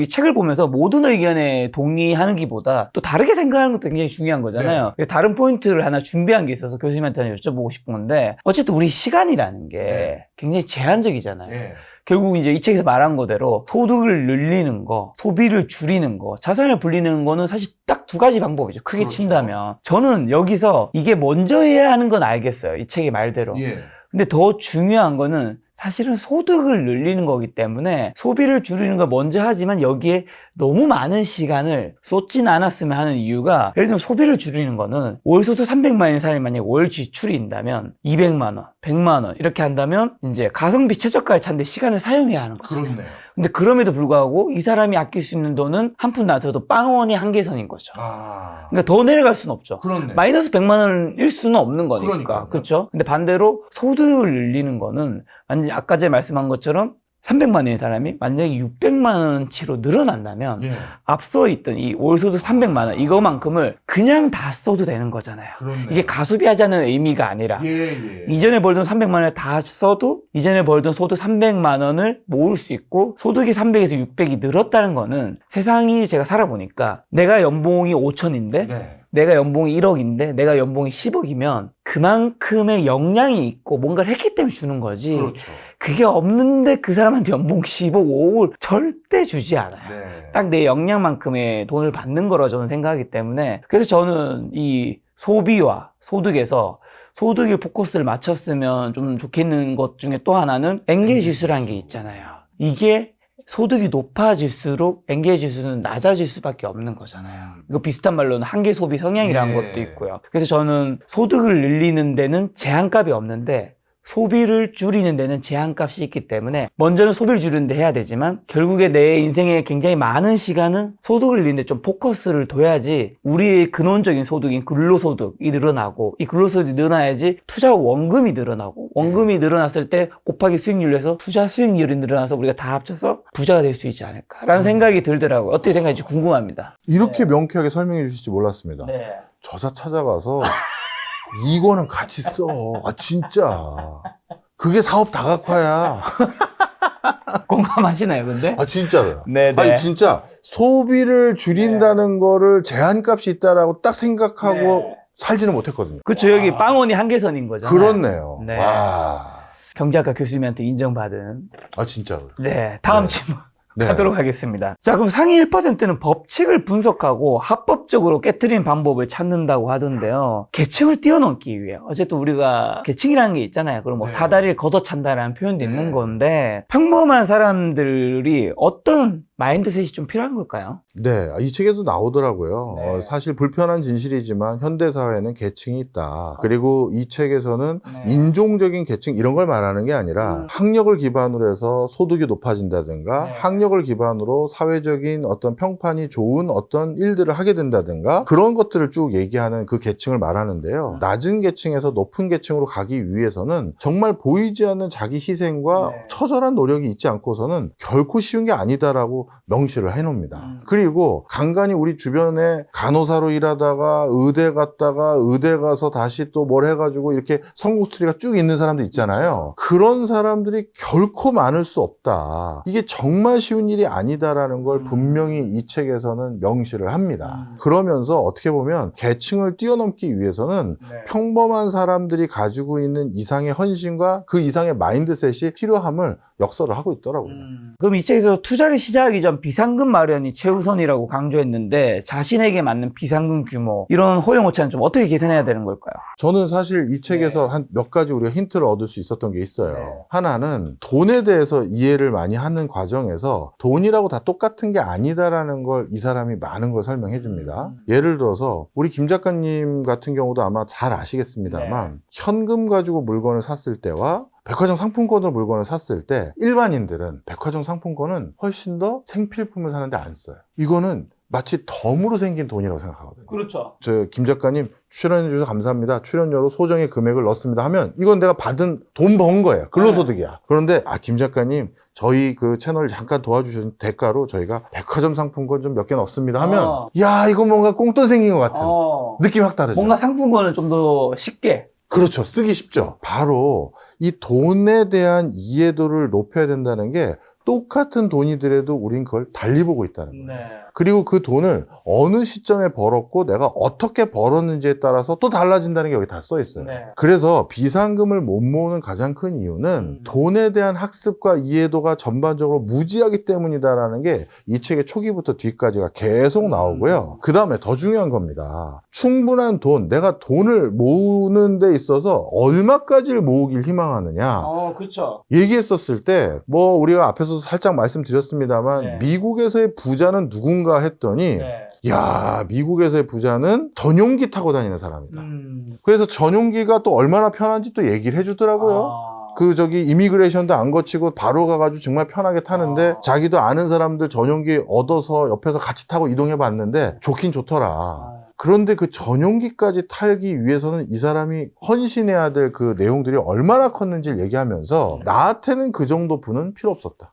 이 책을 보면서 모든 의견에 동의하는기보다 또 다르게 생각하는 것도 굉장히 중요한 거잖아요. 다른 포인트를 하나 준비한 게 있어서 교수님한테 여쭤보고 싶은 건데 어쨌든 우리 시간이라는 게 굉장히 제한적이잖아요. 네. 결국 이제 이 책에서 말한 거대로 소득을 늘리는 거, 소비를 줄이는 거, 자산을 불리는 거는 사실 딱 두 가지 방법이죠. 크게 그렇죠. 친다면. 저는 여기서 이게 먼저 해야 하는 건 알겠어요. 이 책의 말대로. 예. 근데 더 중요한 거는 사실은 소득을 늘리는 거기 때문에 소비를 줄이는 걸 먼저 하지만 여기에 너무 많은 시간을 쏟진 않았으면 하는 이유가 예를 들면 소비를 줄이는 거는 월 소득 300만 원인 사람이 만약에 월 지출이 있다면 200만 원, 100만 원 이렇게 한다면 이제 가성비 최저가를 찾는데 시간을 사용해야 하는 거죠. 그렇네요. 근데 그럼에도 불구하고 이 사람이 아낄 수 있는 돈은 한 푼도 안 써도 빵원이 한계선인 거죠. 아. 그러니까 더 내려갈 수는 없죠. 그렇네. 마이너스 100만 원일 수는 없는 거니까. 그러니까요. 그렇죠? 근데 반대로 소득을 늘리는 거는 완전히 아까 전에 말씀한 것처럼 300만 원의 사람이 만약에 600만 원치로 늘어난다면 예. 앞서 있던 이 월소득 300만 원 이거만큼을 그냥 다 써도 되는 거잖아요. 그렇네. 이게 가소비하자는 의미가 아니라 예. 이전에 벌던 300만 원을 다 써도 이전에 벌던 소득 300만 원을 모을 수 있고 소득이 300에서 600이 늘었다는 거는 세상이 제가 살아보니까 내가 연봉이 5천인데 네. 내가 연봉이 1억인데 내가 연봉이 10억이면 그만큼의 역량이 있고 뭔가를 했기 때문에 주는 거지. 그렇죠. 그게 없는데 그 사람한테 연봉 10억, 5억을 절대 주지 않아요. 네. 딱 내 역량만큼의 돈을 받는 거라고 저는 생각하기 때문에 그래서 저는 이 소비와 소득에서 소득에 포커스를 맞췄으면 좀 좋겠는 것 중에 또 하나는 엔게이지 지수라는 게 있잖아요. 이게 소득이 높아질수록 엔게이지 지수는 낮아질 수밖에 없는 거잖아요. 이거 비슷한 말로는 한계 소비 성향이라는 것도 있고요. 그래서 저는 소득을 늘리는 데는 제한값이 없는데 소비를 줄이는 데는 제한값이 있기 때문에 먼저는 소비를 줄이는 데 해야 되지만 결국에 내 인생에 굉장히 많은 시간은 소득을 늘리는 데 좀 포커스를 둬야지 우리의 근원적인 소득인 근로소득이 늘어나고 이 근로소득이 늘어나야지 투자 원금이 늘어나고 원금이 늘어났을 때 곱하기 수익률로 해서 투자 수익률이 늘어나서 우리가 다 합쳐서 부자가 될 수 있지 않을까라는 생각이 들더라고요. 어떻게 생각할지 궁금합니다. 이렇게 명쾌하게 설명해 주실지 몰랐습니다. 네. 저자 찾아가서 이거는 같이 써. 아, 진짜. 그게 사업 다각화야. 공감하시나요, 근데? 아, 진짜로요. 네. 아니, 진짜 소비를 줄인다는 거를 제한값이 있다라고 딱 생각하고 살지는 못했거든요. 그렇죠. 여기 빵원이 한계선인 거잖아요. 그렇네요. 네. 와. 경제학과 교수님한테 인정받은. 아, 진짜로. 네. 다음 네. 질문. 네. 하도록 하겠습니다. 자, 그럼 상위 1%는 법칙을 분석하고 합법적으로 깨트리는 방법을 찾는다고 하던데요. 계층을 뛰어넘기 위해. 어쨌든 우리가 계층이라는 게 있잖아요. 그럼 뭐 네. 사다리를 걷어찬다라는 표현도 네. 있는 건데 평범한 사람들이 어떤 마인드셋이 좀 필요한 걸까요? 네, 이 책에도 나오더라고요. 네. 사실 불편한 진실이지만 현대사회는 계층이 있다. 그리고 이 책에서는 네. 인종적인 계층 이런 걸 말하는 게 아니라 학력을 기반으로 해서 소득이 높아진다든가 네. 능력을 기반으로 사회적인 어떤 평판이 좋은 어떤 일들을 하게 된다든가 그런 것들을 쭉 얘기하는 그 계층을 말하는데요. 낮은 계층에서 높은 계층으로 가기 위해서는 정말 보이지 않는 자기 희생과 처절한 노력이 있지 않고서는 결코 쉬운 게 아니다라고 명시를 해놓습니다. 그리고 간간히 우리 주변에 간호사로 일하다가 의대 갔다가 의대 가서 다시 또 뭘 해가지고 이렇게 성공 스토리가 쭉 있는 사람들 있잖아요. 그런 사람들이 결코 많을 수 없다. 이게 정말 쉬운 일이 아니다라는 걸 분명히 이 책에서는 명시를 합니다. 그러면서 어떻게 보면 계층을 뛰어넘기 위해서는 평범한 사람들이 가지고 있는 이상의 헌신과 그 이상의 마인드셋이 필요함을 역설을 하고 있더라고요. 그럼 이 책에서 투자를 시작하기 전 비상금 마련이 최우선이라고 강조했는데 자신에게 맞는 비상금 규모 이런 허용 오차는 좀 어떻게 계산해야 되는 걸까요? 저는 사실 이 책에서 한 몇 가지 우리가 힌트를 얻을 수 있었던 게 있어요. 하나는 돈에 대해서 이해를 많이 하는 과정에서 돈이라고 다 똑같은 게 아니다라는 걸 이 사람이 많은 걸 설명해 줍니다. 예를 들어서 우리 김 작가님 같은 경우도 아마 잘 아시겠습니다만 현금 가지고 물건을 샀을 때와 백화점 상품권으로 물건을 샀을 때 일반인들은 백화점 상품권은 훨씬 더 생필품을 사는데 안 써요. 이거는 마치 덤으로 생긴 돈이라고 생각하거든요. 그렇죠. 저 김 작가님 출연해 주셔서 감사합니다. 출연료로 소정의 금액을 넣습니다 하면 이건 내가 받은 돈 번 거예요. 근로소득이야. 그런데 김 작가님 저희 그 채널 잠깐 도와주신 대가로 저희가 백화점 상품권 좀 몇 개 넣습니다 하면 야 이거 뭔가 꽁돈 생긴 것 같은 느낌이 확 다르죠. 뭔가 상품권을 좀 더 쉽게 그렇죠. 쓰기 쉽죠. 바로 이 돈에 대한 이해도를 높여야 된다는 게 똑같은 돈이더라도 우린 그걸 달리 보고 있다는 거예요. 그리고 그 돈을 어느 시점에 벌었고 내가 어떻게 벌었는지에 따라서 또 달라진다는 게 여기 다 써 있어요. 그래서 비상금을 못 모으는 가장 큰 이유는 돈에 대한 학습과 이해도가 전반적으로 무지하기 때문이다라는 게 이 책의 초기부터 뒤까지가 계속 나오고요. 그 다음에 더 중요한 겁니다. 충분한 돈, 내가 돈을 모으는 데 있어서 얼마까지를 모으길 희망하느냐. 그렇죠. 얘기했었을 때 뭐 우리가 앞에서 살짝 말씀드렸습니다만 미국에서의 부자는 누군가 했더니 야 미국에서의 부자는 전용기 타고 다니는 사람이다. 그래서 전용기가 또 얼마나 편한지 또 얘기를 해주더라고요. 그 이미그레이션도 안 거치고 바로 가가지고 정말 편하게 타는데 자기도 아는 사람들 전용기 얻어서 옆에서 같이 타고 이동해 봤는데 좋긴 좋더라. 그런데 그 전용기까지 탈기 위해서는 이 사람이 헌신해야 될 그 내용들이 얼마나 컸는지를 얘기하면서 나한테는 그 정도 부는 필요 없었다.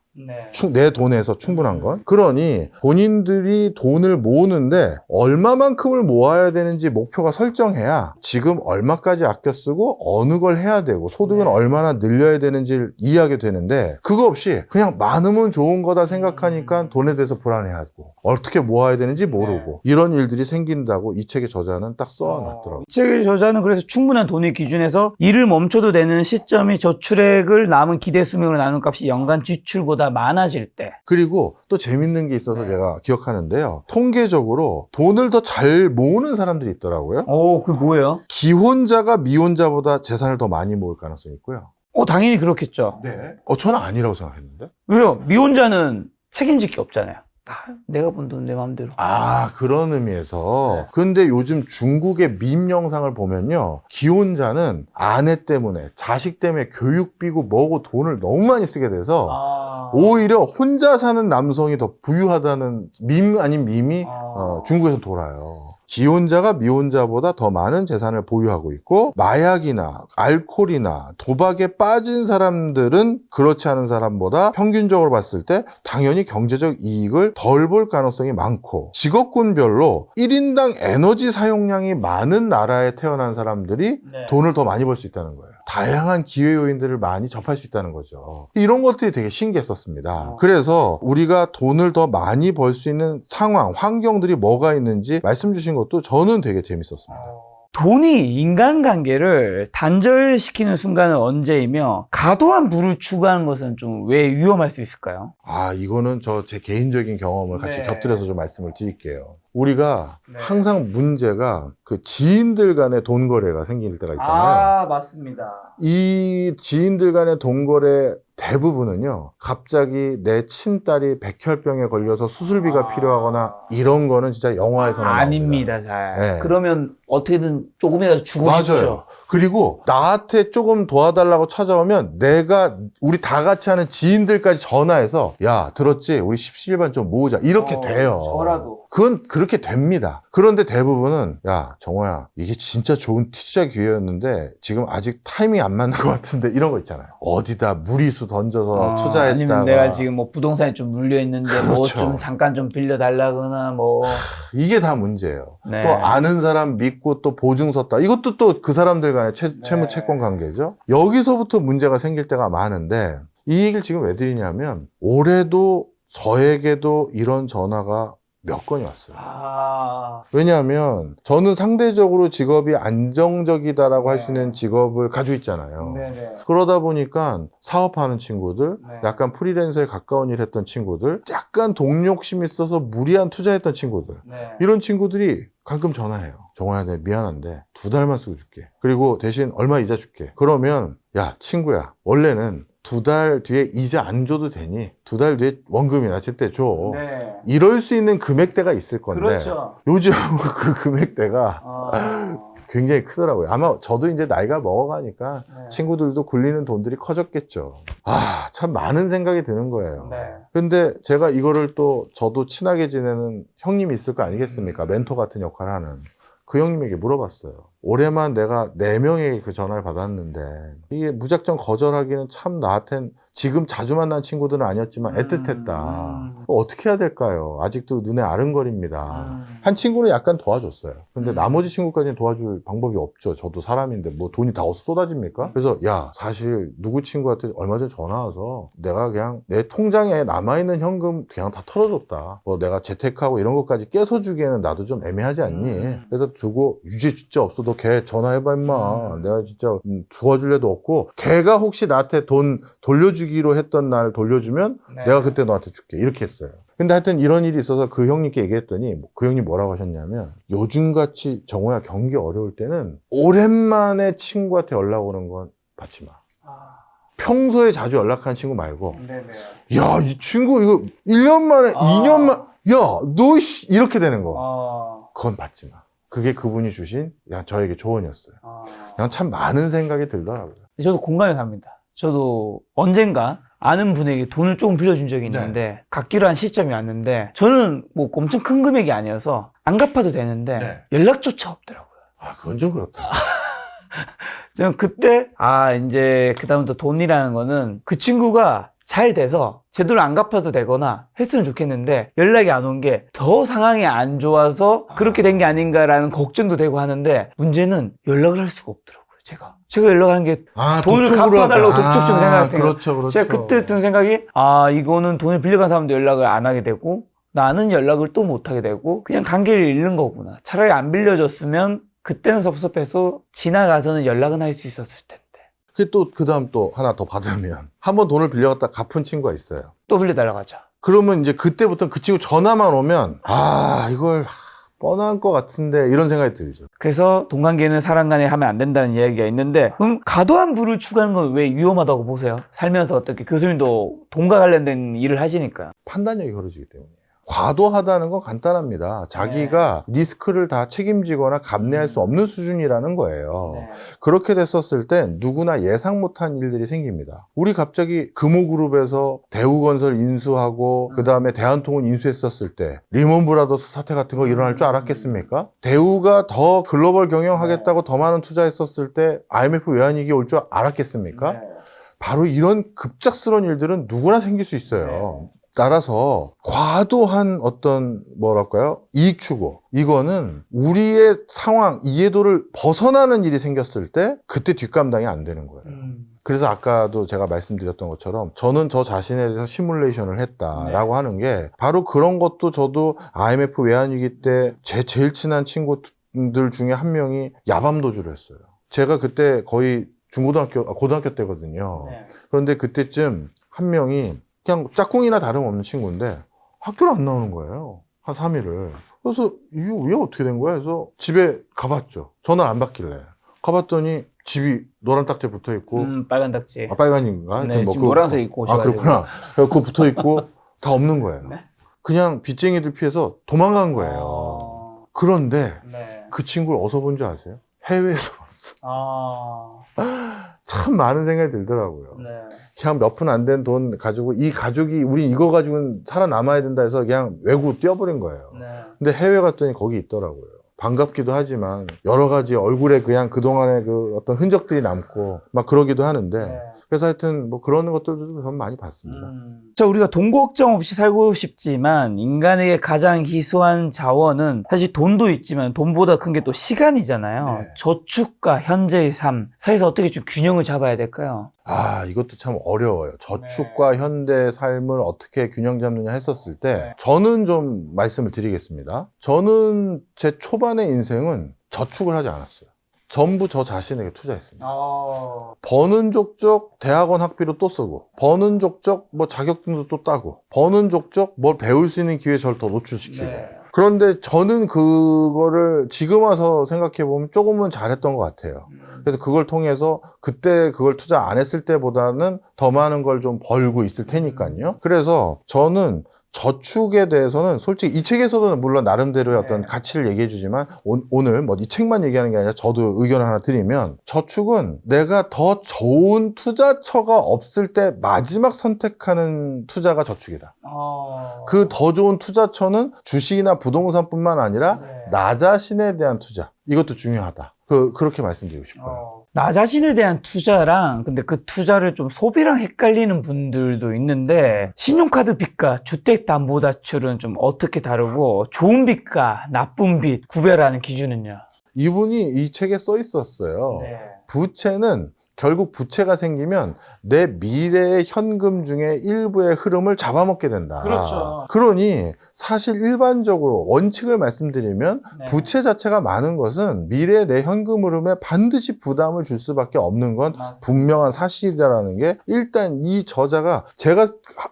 내 돈에서 충분한 건. 그러니 본인들이 돈을 모으는데 얼마만큼을 모아야 되는지 목표가 설정해야 지금 얼마까지 아껴 쓰고 어느 걸 해야 되고 소득은 얼마나 늘려야 되는지를 이해하게 되는데 그거 없이 그냥 많으면 좋은 거다 생각하니까 돈에 대해서 불안해하고 어떻게 모아야 되는지 모르고 이런 일들이 생긴다고 이 책의 저자는 딱 써놨더라고요. 이 책의 저자는 그래서 충분한 돈의 기준에서 일을 멈춰도 되는 시점이 저출액을 남은 기대 수명으로 나눈 값이 연간 지출보다 많아질 때. 그리고 또 재밌는 게 있어서 제가 기억하는데요. 통계적으로 돈을 더 잘 모으는 사람들이 있더라고요. 그게 뭐예요? 기혼자가 미혼자보다 재산을 더 많이 모을 가능성이 있고요. 당연히 그렇겠죠. 네. 저는 아니라고 생각했는데. 왜요? 미혼자는 책임질 게 없잖아요. 내가 번 돈 내 마음대로. 그런 의미에서. 근데 요즘 중국의 밈 영상을 보면요. 기혼자는 아내 때문에, 자식 때문에 교육비고 뭐고 돈을 너무 많이 쓰게 돼서 오히려 혼자 사는 남성이 더 부유하다는 밈 아닌 밈이 중국에서 돌아요. 기혼자가 미혼자보다 더 많은 재산을 보유하고 있고 마약이나 알코올이나 도박에 빠진 사람들은 그렇지 않은 사람보다 평균적으로 봤을 때 당연히 경제적 이익을 덜 볼 가능성이 많고 직업군별로 1인당 에너지 사용량이 많은 나라에 태어난 사람들이 돈을 더 많이 벌 수 있다는 거예요. 다양한 기회 요인들을 많이 접할 수 있다는 거죠. 이런 것들이 되게 신기했었습니다. 그래서 우리가 돈을 더 많이 벌 수 있는 상황, 환경들이 뭐가 있는지 말씀 주신 것도 저는 되게 재밌었습니다. 돈이 인간관계를 단절시키는 순간은 언제이며 과도한 부를 추구하는 것은 좀 왜 위험할 수 있을까요? 이거는 제 개인적인 경험을 같이 곁들여서 좀 말씀을 드릴게요. 우리가 항상 문제가 그 지인들 간의 돈 거래가 생길 때가 있잖아요. 아, 맞습니다. 이 지인들 간의 돈 거래 대부분은요, 갑자기 내 친딸이 백혈병에 걸려서 수술비가 필요하거나 이런 거는 진짜 영화에서나 나옵니다. 아닙니다, 잘. 네. 그러면 어떻게든 조금이라도 주고 맞아요. 싶죠. 그리고 나한테 조금 도와달라고 찾아오면 우리 다 같이 하는 지인들까지 전화해서 야, 들었지? 우리 십시일반 좀 모으자. 이렇게 돼요. 저라도. 그건 그렇게 됩니다. 그런데 대부분은 야, 정호야, 이게 진짜 좋은 투자 기회였는데 지금 아직 타이밍이 안 맞는 것 같은데 이런 거 있잖아요. 어디다 무리수 던져서 투자했다가 아니면 내가 지금 뭐 부동산에 좀 물려있는데 뭐 그렇죠. 좀 잠깐 좀 빌려달라거나 뭐. 이게 다 문제예요. 네. 또 아는 사람 믿고 또 보증 섰다. 이것도 또 그 사람들 간의 채무 채권 관계죠. 여기서부터 문제가 생길 때가 많은데 이 얘기를 지금 왜 드리냐면 올해도 저에게도 이런 전화가 몇 건이 왔어요. 왜냐하면 저는 상대적으로 직업이 안정적이다라고 할 수 있는 직업을 가지고 있잖아요. 네네. 그러다 보니까 사업하는 친구들, 네. 약간 프리랜서에 가까운 일 했던 친구들, 약간 동력심이 있어서 무리한 투자했던 친구들, 네. 이런 친구들이 가끔 전화해요. 정호야, 내가 미안한데 2달만 쓰고 줄게. 그리고 대신 얼마 이자 줄게. 그러면 야, 친구야, 원래는 2달 뒤에 이자 안 줘도 되니 2달 뒤에 원금이나 제때 줘. 네. 이럴 수 있는 금액대가 있을 건데 그렇죠. 요즘 그 금액대가 아. 굉장히 크더라고요. 아마 저도 이제 나이가 먹어가니까 네. 친구들도 굴리는 돈들이 커졌겠죠. 아, 참 많은 생각이 드는 거예요. 네. 근데 제가 이거를 또 저도 친하게 지내는 형님이 있을 거 아니겠습니까? 멘토 같은 역할을 하는. 그 형님에게 물어봤어요. 올해만 내가 4명에게 그 전화를 받았는데 이게 무작정 거절하기는 참 나한텐 지금 자주 만난 친구들은 아니었지만 애틋했다. 어떻게 해야 될까요? 아직도 눈에 아른거립니다. 한 친구는 약간 도와줬어요. 근데 나머지 친구까지는 도와줄 방법이 없죠. 저도 사람인데 뭐 돈이 다 쏟아집니까? 그래서 야, 사실 누구 친구한테 얼마 전에 전화 와서 내가 그냥 내 통장에 남아있는 현금 그냥 다 털어줬다. 뭐 내가 재테크하고 이런 것까지 깨서주기에는 나도 좀 애매하지 않니? 그래서 두고 유죄 진짜 없어. 너 걔 전화해봐 임마. 내가 진짜 도와줄 애도 없고 걔가 혹시 나한테 돈 돌려주기로 했던 날 돌려주면 네. 내가 그때 너한테 줄게. 이렇게 했어요. 근데 하여튼 이런 일이 있어서 그 형님께 얘기했더니 그 형님 뭐라고 하셨냐면 요즘같이 정호야 경기 어려울 때는 오랜만에 친구한테 연락 오는 건 받지 마. 평소에 자주 연락하는 친구 말고 네네. 야, 이 친구 이거 1년 만에 2년 만 야, 너 이렇게 되는 거. 그건 받지 마. 그게 그분이 주신 저에게 조언이었어요. 그냥 참 많은 생각이 들더라고요. 저도 공감이 갑니다. 저도 언젠가 아는 분에게 돈을 조금 빌려준 적이 있는데 갚기로 한 시점이 왔는데 저는 뭐 엄청 큰 금액이 아니어서 안 갚아도 되는데 연락조차 없더라고요. 아, 그건 좀 그렇다. 저는 그때 이제 그다음부터 돈이라는 거는 그 친구가 잘 돼서 제대로 안 갚아도 되거나 했으면 좋겠는데 연락이 안 온 게 더 상황이 안 좋아서 그렇게 된 게 아닌가라는 걱정도 되고 하는데 문제는 연락을 할 수가 없더라고요. 제가 연락하는 게 돈을 갚아달라고 독촉적 생각했어요. 그렇죠. 제가 그때 든 생각이 이거는 돈을 빌려간 사람도 연락을 안 하게 되고 나는 연락을 또 못 하게 되고 그냥 관계를 잃는 거구나. 차라리 안 빌려줬으면 그때는 섭섭해서 지나가서는 연락은 할 수 있었을 텐데. 그 다음 또 하나 더 받으면 한 번 돈을 빌려갔다 갚은 친구가 있어요. 또 빌려달라고 하죠. 그러면 이제 그때부터는 그 친구 전화만 오면 이걸 뻔한 것 같은데 이런 생각이 들죠. 그래서 돈 관계는 사람 간에 하면 안 된다는 이야기가 있는데 그럼 과도한 부를 추구하는 건 왜 위험하다고 보세요? 살면서 어떻게 교수님도 돈과 관련된 일을 하시니까. 판단력이 흐려지기 때문이에요. 과도하다는 건 간단합니다. 자기가 리스크를 다 책임지거나 감내할 수 없는 수준이라는 거예요. 그렇게 됐었을 땐 누구나 예상 못한 일들이 생깁니다. 우리 갑자기 금호그룹에서 대우건설 인수하고 그 다음에 대한통운 인수했었을 때 리먼 브라더스 사태 같은 거 일어날 줄 알았겠습니까? 대우가 더 글로벌 경영하겠다고 더 많은 투자했었을 때 IMF 외환위기 올 줄 알았겠습니까? 바로 이런 급작스러운 일들은 누구나 생길 수 있어요. 따라서 과도한 어떤 이익 추구, 이거는 우리의 상황, 이해도를 벗어나는 일이 생겼을 때 그때 뒷감당이 안 되는 거예요. 그래서 아까도 제가 말씀드렸던 것처럼 저는 저 자신에 대해서 시뮬레이션을 했다라고 하는 게 바로 그런 것도 저도 IMF 외환위기 때 제일 친한 친구들 중에 한 명이 야밤도주를 했어요. 제가 그때 거의 고등학교 때거든요. 그런데 그때쯤 한 명이 그냥 짝꿍이나 다름없는 친구인데 학교를 안 나오는 거예요. 한 3일을. 그래서 이게 어떻게 된 거야? 그래서 집에 가봤죠. 전화를 안 받길래. 가봤더니 집이 노란 딱지 붙어 있고, 빨간 딱지. 빨간인가? 하여튼 네, 뭐 지금 노란색 입고 아, 오셔가지고. 그렇구나. 그거 붙어 있고 다 없는 거예요. 네? 그냥 빚쟁이들 피해서 도망간 거예요. 그런데 네. 그 친구를 어디서 본 줄 아세요? 해외에서 봤어. 참 많은 생각이 들더라고요. 네. 그냥 몇 푼 안 된 돈 가지고 이 가족이 우리 이거 가지고는 살아남아야 된다 해서 그냥 외국으로 뛰어버린 거예요. 네. 근데 해외 갔더니 거기 있더라고요. 반갑기도 하지만 여러 가지 얼굴에 그냥 그동안의 그 어떤 흔적들이 남고 막 그러기도 하는데 네. 그래서 하여튼 뭐 그런 것들도 좀 많이 봤습니다. 자, 우리가 돈 걱정 없이 살고 싶지만 인간에게 가장 희소한 자원은 사실 돈도 있지만 돈보다 큰 게 또 시간이잖아요. 네. 저축과 현재의 삶 사이에서 어떻게 좀 균형을 잡아야 될까요? 아, 이것도 참 어려워요. 저축과 현대 삶을 어떻게 균형 잡느냐 했었을 때 저는 좀 말씀을 드리겠습니다. 저는 제 초반의 인생은 저축을 하지 않았어요. 전부 저 자신에게 투자했습니다. 버는 족족 대학원 학비로 또 쓰고, 버는 족족 뭐 자격증도 또 따고, 버는 족족 뭘 배울 수 있는 기회에 저를 더 노출시키고. 네. 그런데 저는 그거를 지금 와서 생각해보면 조금은 잘했던 것 같아요. 그래서 그걸 통해서 그때 그걸 투자 안 했을 때보다는 더 많은 걸 좀 벌고 있을 테니까요. 그래서 저는 저축에 대해서는 솔직히 이 책에서도 물론 나름대로의 어떤 가치를 얘기해 주지만 오늘 뭐 이 책만 얘기하는 게 아니라 저도 의견을 하나 드리면 저축은 내가 더 좋은 투자처가 없을 때 마지막 선택하는 투자가 저축이다. 그 더 좋은 투자처는 주식이나 부동산뿐만 아니라 나 자신에 대한 투자. 이것도 중요하다. 그렇게 말씀드리고 싶어요. 나 자신에 대한 투자랑 근데 그 투자를 좀 소비랑 헷갈리는 분들도 있는데 신용카드 빚과 주택담보대출은 좀 어떻게 다르고 좋은 빚과 나쁜 빚 구별하는 기준은요? 이분이 이 책에 써 있었어요. 부채는 결국 부채가 생기면 내 미래의 현금 중에 일부의 흐름을 잡아먹게 된다. 그렇죠. 그러니 사실 일반적으로 원칙을 말씀드리면 부채 자체가 많은 것은 미래의 내 현금 흐름에 반드시 부담을 줄 수밖에 없는 건 분명한 사실이라는 게 일단 이 저자가 제가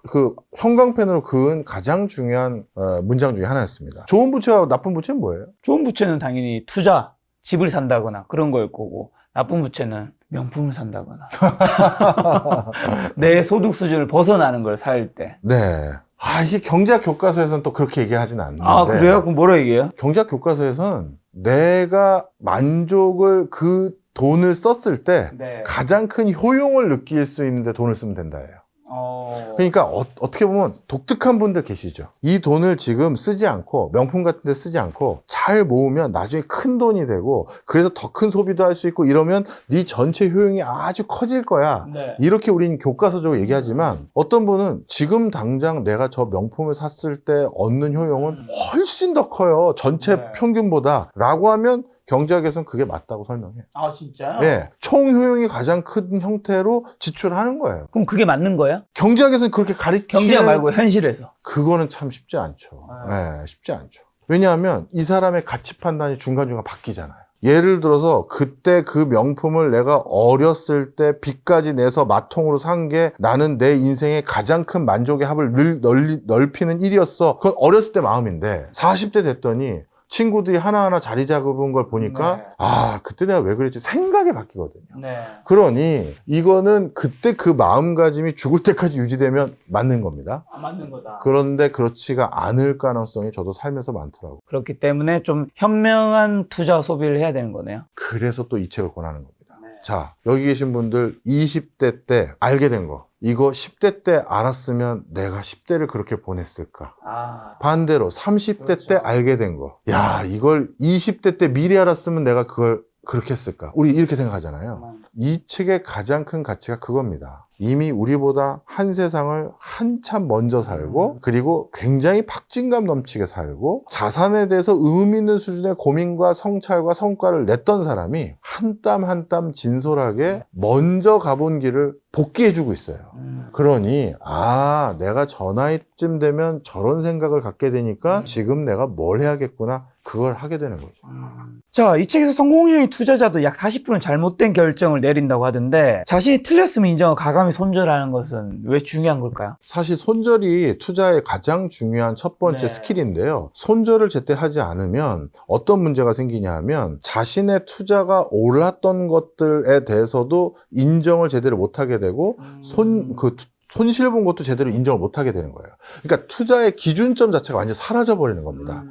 그 형광펜으로 그은 가장 중요한 문장 중에 하나였습니다. 좋은 부채와 나쁜 부채는 뭐예요? 좋은 부채는 당연히 투자, 집을 산다거나 그런 걸 거고 나쁜 부채는 명품을 산다거나 내 소득 수준을 벗어나는 걸 살 때. 네. 아, 이게 경제학 교과서에서는 또 그렇게 얘기하진 않는데. 아, 그래요? 그럼 뭐라 얘기해요? 경제학 교과서에서는 내가 만족을 그 돈을 썼을 때 가장 큰 효용을 느낄 수 있는데 돈을 쓰면 된다예요. 그러니까 어떻게 보면 독특한 분들 계시죠. 이 돈을 지금 쓰지 않고 명품 같은 데 쓰지 않고 잘 모으면 나중에 큰 돈이 되고 그래서 더 큰 소비도 할 수 있고 이러면 네 전체 효용이 아주 커질 거야. 이렇게 우리는 교과서적으로 얘기하지만 어떤 분은 지금 당장 내가 저 명품을 샀을 때 얻는 효용은 훨씬 더 커요. 전체 평균보다 라고 하면 경제학에서는 그게 맞다고 설명해요. 아, 진짜요? 네. 총 효용이 가장 큰 형태로 지출하는 거예요. 그럼 그게 맞는 거예요? 경제학에서는 그렇게 가리키는 경제학 말고 현실에서. 그거는 참 쉽지 않죠. 네, 쉽지 않죠. 왜냐하면 이 사람의 가치 판단이 중간중간 바뀌잖아요. 예를 들어서 그때 그 명품을 내가 어렸을 때 빚까지 내서 마통으로 산 게 나는 내 인생의 가장 큰 만족의 합을 넓히는 일이었어. 그건 어렸을 때 마음인데 40대 됐더니 친구들이 하나하나 자리 잡은 걸 보니까 아, 그때 내가 왜 그랬지 생각이 바뀌거든요. 그러니 이거는 그때 그 마음가짐이 죽을 때까지 유지되면 맞는 겁니다. 맞는 거다. 그런데 그렇지가 않을 가능성이 저도 살면서 많더라고요. 그렇기 때문에 좀 현명한 투자 소비를 해야 되는 거네요. 그래서 또 이 책을 권하는 겁니다. 자, 여기 계신 분들 20대 때 알게 된 거. 이거 10대 때 알았으면 내가 10대를 그렇게 보냈을까? 반대로 30대 때 알게 된 거. 야, 이걸 20대 때 미리 알았으면 내가 그걸 그렇게 했을까? 우리 이렇게 생각하잖아요. 이 책의 가장 큰 가치가 그겁니다. 이미 우리보다 한 세상을 한참 먼저 살고 그리고 굉장히 박진감 넘치게 살고 자산에 대해서 의미 있는 수준의 고민과 성찰과 성과를 냈던 사람이 한 땀 한 땀 진솔하게 먼저 가본 길을 복귀해주고 있어요. 그러니 내가 저 나이쯤 되면 저런 생각을 갖게 되니까 지금 내가 뭘 해야겠구나. 그걸 하게 되는 거죠. 자, 이 책에서 성공적인 투자자도 약 40%는 잘못된 결정을 내린다고 하던데 자신이 틀렸음을 인정하고 과감히 손절하는 것은 왜 중요한 걸까요? 사실 손절이 투자의 가장 중요한 첫 번째 네. 스킬인데요. 손절을 제때 하지 않으면 어떤 문제가 생기냐 하면 자신의 투자가 옳았던 것들에 대해서도 인정을 제대로 못하게 되고 손실 본 것도 제대로 인정을 못하게 되는 거예요. 그러니까 투자의 기준점 자체가 완전히 사라져버리는 겁니다.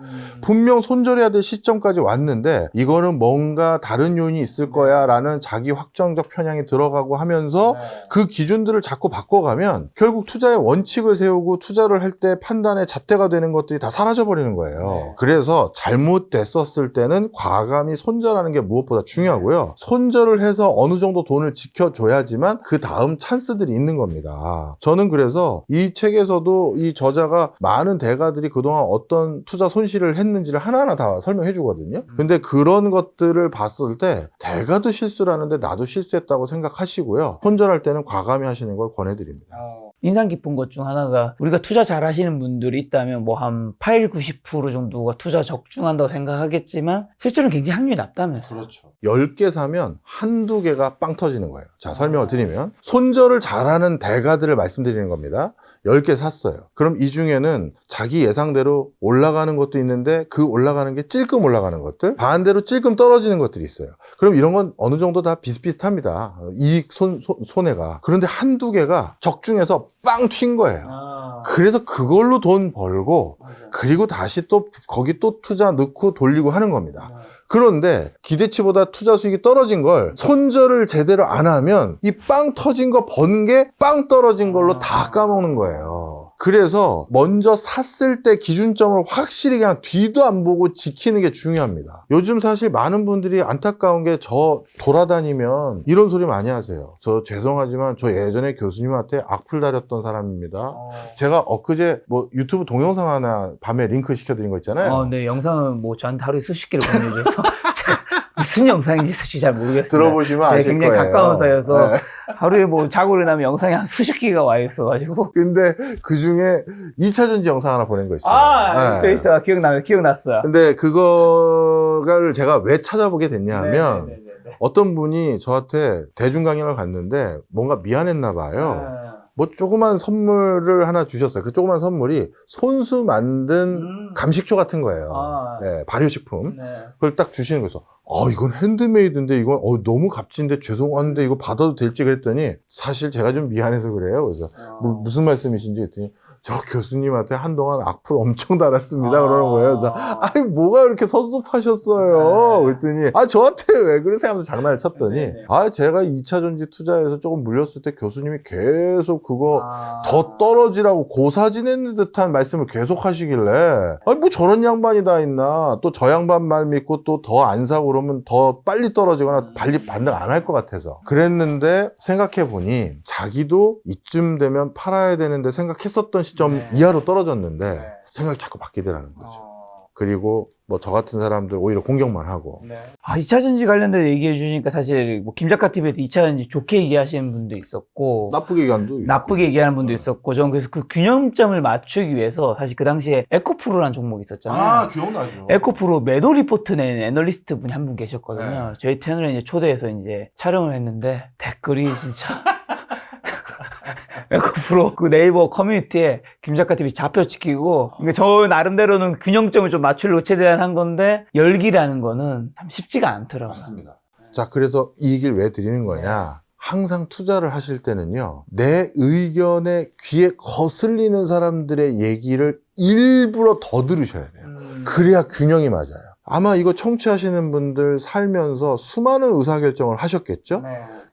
분명 손절해야 될 시점까지 왔는데 이거는 뭔가 다른 요인이 있을 거야 라는 자기 확정적 편향이 들어가고 하면서 그 기준들을 자꾸 바꿔가면 결국 투자의 원칙을 세우고 투자를 할 때 판단의 잣대가 되는 것들이 다 사라져버리는 거예요. 그래서 잘못됐었을 때는 과감히 손절하는 게 무엇보다 중요하고요. 손절을 해서 어느 정도 돈을 지켜줘야지만 그 다음 찬스들이 있는 겁니다. 저는 그래서 이 책에서도 이 저자가 많은 대가들이 그동안 어떤 투자 손실을 했는지를 하나하나 다 설명해 주거든요. 근데 그런 것들을 봤을 때 대가도 실수를 하는데 나도 실수했다고 생각하시고요. 손절할 때는 과감히 하시는 걸 권해드립니다. 인상 깊은 것 중 하나가 우리가 투자 잘 하시는 분들이 있다면 뭐 한 8, 90% 정도가 투자 적중한다고 생각하겠지만 실제로는 굉장히 확률이 낮다면서요. 그렇죠. 10개 사면 한두 개가 빵 터지는 거예요. 자, 설명을 드리면 손절을 잘하는 대가들을 말씀드리는 겁니다. 10개 샀어요. 그럼 이 중에는 자기 예상대로 올라가는 것도 있는데 그 올라가는 게 찔끔 올라가는 것들, 반대로 찔끔 떨어지는 것들이 있어요. 그럼 이런 건 어느 정도 다 비슷비슷합니다. 이익 손해가. 그런데 한두 개가 적중해서 빵 튄 거예요. 그래서 그걸로 돈 벌고 그리고 다시 또 거기 또 투자 넣고 돌리고 하는 겁니다. 그런데 기대치보다 투자 수익이 떨어진 걸 손절을 제대로 안 하면 이 빵 터진 거 번 게 빵 떨어진 걸로 다 까먹는 거예요. 그래서 먼저 샀을 때 기준점을 확실히 그냥 뒤도 안 보고 지키는 게 중요합니다. 요즘 사실 많은 분들이 안타까운 게 저 돌아다니면 이런 소리 많이 하세요. 저 죄송하지만 저 예전에 교수님한테 악플 달였던 사람입니다. 제가 엊그제 뭐 유튜브 동영상 하나 밤에 링크 시켜드린 거 있잖아요. 네, 영상은 뭐 저한테 하루에 수십 개를 보내줘서 무슨 영상인지 사실 잘 모르겠어요. 들어보시면 아실 굉장히 거예요. 가까운 사이여서 네. 하루에 뭐 자고 일어나면 영상이 한 수십 개가 와 있어가지고. 근데 그 중에 2차전지 영상 하나 보낸 거 있어요. 네. 있어. 기억났어요. 근데 그거를 제가 왜 찾아보게 됐냐 하면 네네네네. 어떤 분이 저한테 대중 강연을 갔는데 뭔가 미안했나 봐요. 뭐 조그만 선물을 하나 주셨어요. 그 조그만 선물이 손수 만든 감식초 같은 거예요. 네, 발효식품. 그걸 딱 주시는 거여서 이건 핸드메이드인데 이건 너무 값진데 죄송한데 이거 받아도 될지 그랬더니 사실 제가 좀 미안해서 그래요. 그래서 무슨 말씀이신지 했더니 저 교수님한테 한동안 악플 엄청 달았습니다. 그러는 거예요. 그래서 아니 뭐가 이렇게 섭섭하셨어요. 그랬더니 저한테 왜 그러세요 하면서 장난을 쳤더니 제가 2차전지 투자해서 조금 물렸을 때 교수님이 계속 그거 더 떨어지라고 고사지내는 듯한 말씀을 계속 하시길래 뭐 저런 양반이 다 있나. 또 저 양반 말 믿고 또 더 안 사고 그러면 더 빨리 떨어지거나 빨리 반등 안 할 것 같아서 그랬는데 생각해보니 자기도 이쯤 되면 팔아야 되는데 생각했었던 시점 이하로 떨어졌는데 생각이 자꾸 바뀌더라는 거죠. 그리고 뭐 저 같은 사람들 오히려 공격만 하고. 2차전지 관련돼서 얘기해 주시니까 사실 뭐 김작가 TV에서 2차전지 좋게 얘기하시는 분도 있었고 나쁘게 얘기하는 분도 있었고 저는 그래서 그 균형점을 맞추기 위해서 사실 그 당시에 에코프로라는 종목이 있었잖아요. 기억나죠. 에코프로 매도 리포트 낸 애널리스트 분이 한 분 계셨거든요. 저희 채널에 이제 초대해서 이제 촬영을 했는데 댓글이 진짜 에코프로 그 네이버 커뮤니티에 김작가TV 좌표 찍히고 그러니까 저 나름대로는 균형점을 좀 맞추려고 최대한 한 건데 열기라는 거는 참 쉽지가 않더라고요. 맞습니다. 자, 그래서 이 얘기를 왜 드리는 거냐. 항상 투자를 하실 때는요, 내 의견에 귀에 거슬리는 사람들의 얘기를 일부러 더 들으셔야 돼요. 그래야 균형이 맞아요. 아마 이거 청취하시는 분들 살면서 수많은 의사결정을 하셨겠죠?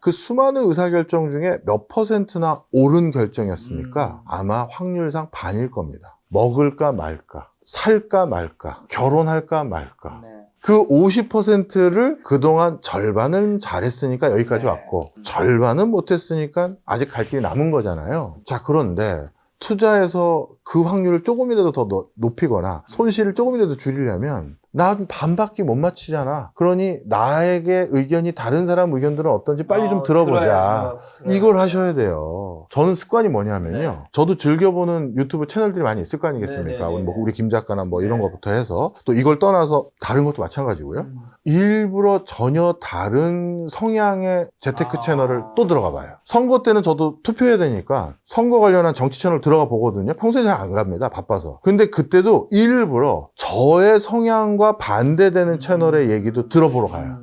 그 수많은 의사결정 중에 몇 %나 옳은 결정이었습니까? 아마 확률상 반일 겁니다. 먹을까 말까, 살까 말까, 결혼할까 말까. 그 50%를 그동안 절반은 잘했으니까 여기까지 왔고 절반은 못했으니까 아직 갈 길이 남은 거잖아요. 자, 그런데 투자해서 그 확률을 조금이라도 더 높이거나 손실을 조금이라도 줄이려면 난 반밖에 못 맞히잖아. 그러니 나에게 의견이 다른 사람 의견들은 어떤지 빨리 좀 들어보자. 이걸 하셔야 돼요. 저는 습관이 뭐냐면요. 네. 저도 즐겨보는 유튜브 채널들이 많이 있을 거 아니겠습니까? 네. 우리 김 작가나 뭐 이런 네. 것부터 해서 또 이걸 떠나서 다른 것도 마찬가지고요. 일부러 전혀 다른 성향의 재테크 채널을 또 들어가 봐요. 선거 때는 저도 투표해야 되니까 선거 관련한 정치 채널 들어가 보거든요. 평소에 잘 안 갑니다. 바빠서. 근데 그때도 일부러 저의 성향과 반대되는 채널의 얘기도 들어보러 가요.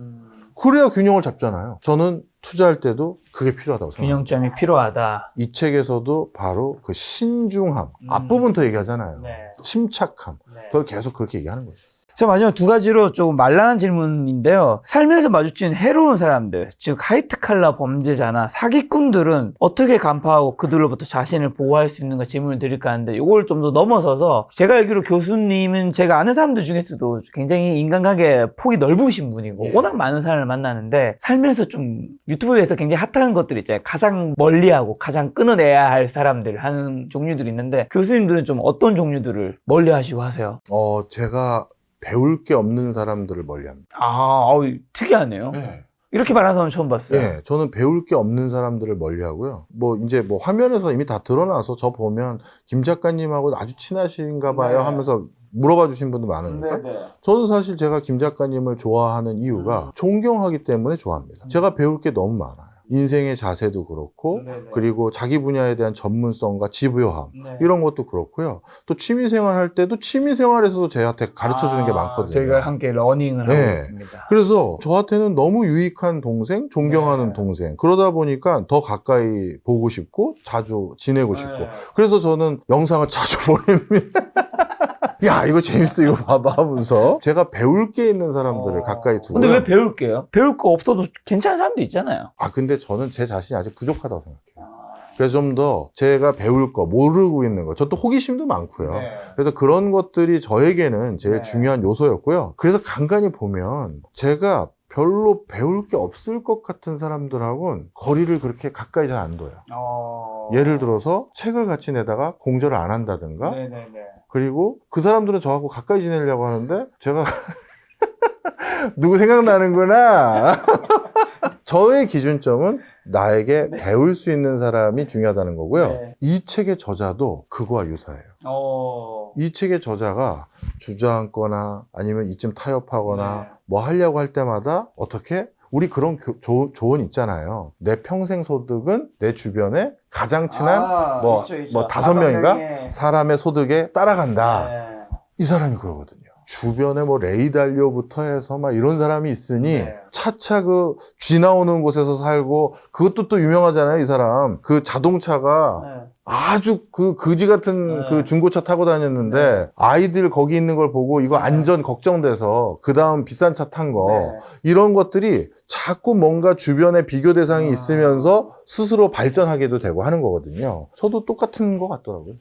그래야 균형을 잡잖아요. 저는 투자할 때도 그게 필요하다고 생각합니다. 균형점이 필요하다. 이 책에서도 바로 그 신중함, 앞부분부터 얘기하잖아요. 네. 침착함, 네. 그걸 계속 그렇게 얘기하는 거죠. 자, 마지막 두 가지로 조금 말랑한 질문인데요. 살면서 마주치는 해로운 사람들, 즉 화이트 칼라 범죄자나 사기꾼들은 어떻게 간파하고 그들로부터 자신을 보호할 수 있는가 질문을 드릴까 하는데, 이걸 좀 더 넘어서서 제가 알기로 교수님은 제가 아는 사람들 중에서도 굉장히 인간관계 폭이 넓으신 분이고 예. 워낙 많은 사람을 만나는데, 살면서 좀 유튜브에서 굉장히 핫한 것들 있잖아요. 가장 멀리하고 가장 끊어내야 할 사람들 하는 종류들이 있는데, 교수님들은 좀 어떤 종류들을 멀리하시고 하세요? 제가 배울 게 없는 사람들을 멀리합니다. 특이하네요. 네. 이렇게 말하는 사람 처음 봤어요. 네, 저는 배울 게 없는 사람들을 멀리하고요. 이제 화면에서 이미 다 드러나서 저 보면 김 작가님하고 아주 친하신가 봐요 네. 하면서 물어봐 주신 분도 많으니까. 저는 사실 제가 김 작가님을 좋아하는 이유가 존경하기 때문에 좋아합니다. 제가 배울 게 너무 많아요. 인생의 자세도 그렇고, 그리고 자기 분야에 대한 전문성과 집요함, 이런 것도 그렇고요. 또 취미생활 할 때도 취미생활에서도 저한테 가르쳐 주는 게 많거든요. 저희가 함께 러닝을 네. 하고 있습니다. 그래서 저한테는 너무 유익한 동생, 존경하는 네. 동생. 그러다 보니까 더 가까이 보고 싶고, 자주 지내고 싶고. 네. 그래서 저는 영상을 자주 보냅니다. 야, 이거 재밌어, 이거 봐봐 하면서 제가 배울 게 있는 사람들을 가까이 두고요. 근데 왜 배울게요? 배울 거 없어도 괜찮은 사람도 있잖아요. 근데 저는 제 자신이 아직 부족하다고 생각해요. 그래서 좀 더 제가 배울 거, 모르고 있는 거, 저 또 호기심도 많고요. 그래서 그런 것들이 저에게는 제일 네. 중요한 요소였고요. 그래서 간간히 보면 제가 별로 배울 게 없을 것 같은 사람들하고는 거리를 그렇게 가까이 잘 안 둬요. 예를 들어서 책을 같이 내다가 공저를 안 한다든가, 그리고 그 사람들은 저하고 가까이 지내려고 하는데 제가 누구 생각나는구나. 저의 기준점은 나에게 배울 수 있는 사람이 중요하다는 거고요. 네. 이 책의 저자도 그거와 유사해요. 이 책의 저자가 주저앉거나 아니면 이쯤 타협하거나 뭐 하려고 할 때마다 어떻게 우리 그런 조언 있잖아요. 내 평생 소득은 내 주변에 가장 친한 있죠. 5명인가 사람의 소득에 따라간다. 이 사람이 그러거든요. 주변에 레이달리오부터 해서 막 이런 사람이 있으니 차차 쥐 나오는 곳에서 살고, 그것도 또 유명하잖아요, 이 사람. 그 자동차가 아주 그지 같은 그 중고차 타고 다녔는데 아이들 거기 있는 걸 보고 이거 안전 걱정돼서 그 다음 비싼 차 탄 거, 이런 것들이 자꾸 뭔가 주변에 비교 대상이 있으면서 스스로 발전하게도 되고 하는 거거든요. 저도 똑같은 것 같더라고요.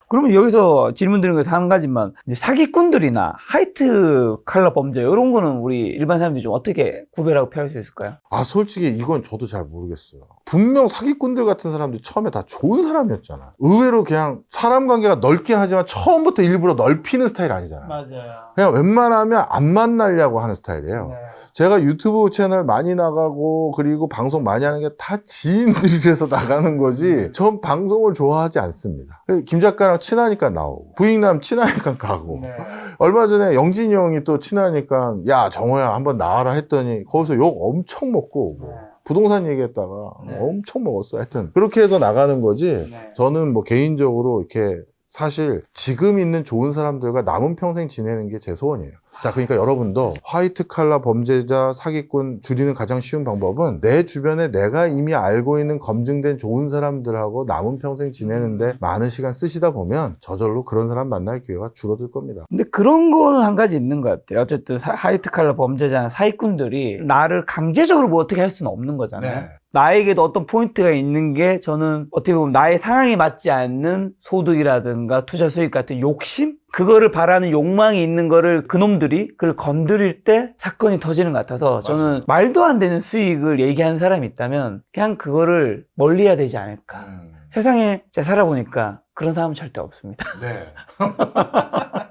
그러면 여기서 질문 드리는 거 한 가지만, 이제 사기꾼들이나 화이트 칼라 범죄 이런 거는 우리 일반 사람들이 좀 어떻게 구별하고 피할 수 있을까요? 솔직히 이건 저도 잘 모르겠어요. 분명 사기꾼들 같은 사람들이 처음에 다 좋은 사람이었잖아. 의외로 그냥 사람 관계가 넓긴 하지만 처음부터 일부러 넓히는 스타일 아니잖아. 맞아요. 그냥 웬만하면 안 만나려고 하는 스타일이에요. 제가 유튜브 채널 많이 나가고 그리고 방송 많이 하는 게 다 지인들이라서 나가는 거지 전 방송을 좋아하지 않습니다. 김 작가랑 친하니까 나오고, 부익남 친하니까 가고, 얼마 전에 영진이 형이 또 친하니까 야 정호야 한번 나와라 했더니 거기서 욕 엄청 먹고 오고, 부동산 얘기했다가 엄청 먹었어. 하여튼 그렇게 해서 나가는 거지. 저는 개인적으로 이렇게 사실 지금 있는 좋은 사람들과 남은 평생 지내는 게 제 소원이에요. 자, 그러니까 여러분도 화이트 칼라 범죄자, 사기꾼 줄이는 가장 쉬운 방법은 내 주변에 내가 이미 알고 있는 검증된 좋은 사람들하고 남은 평생 지내는데 많은 시간 쓰시다 보면 저절로 그런 사람 만날 기회가 줄어들 겁니다. 근데 그런 거는 한 가지 있는 것 같아요. 어쨌든 화이트 칼라 범죄자나 사기꾼들이 나를 강제적으로 어떻게 할 수는 없는 거잖아요. 나에게도 어떤 포인트가 있는 게, 저는 어떻게 보면 나의 상황에 맞지 않는 소득이라든가 투자 수익 같은 욕심? 그거를 바라는 욕망이 있는 거를 그놈들이 그걸 건드릴 때 사건이 터지는 것 같아서, 저는 말도 안 되는 수익을 얘기하는 사람이 있다면 그냥 그거를 멀리 해야 되지 않을까. 세상에 제가 살아보니까 그런 사람은 절대 없습니다. 네.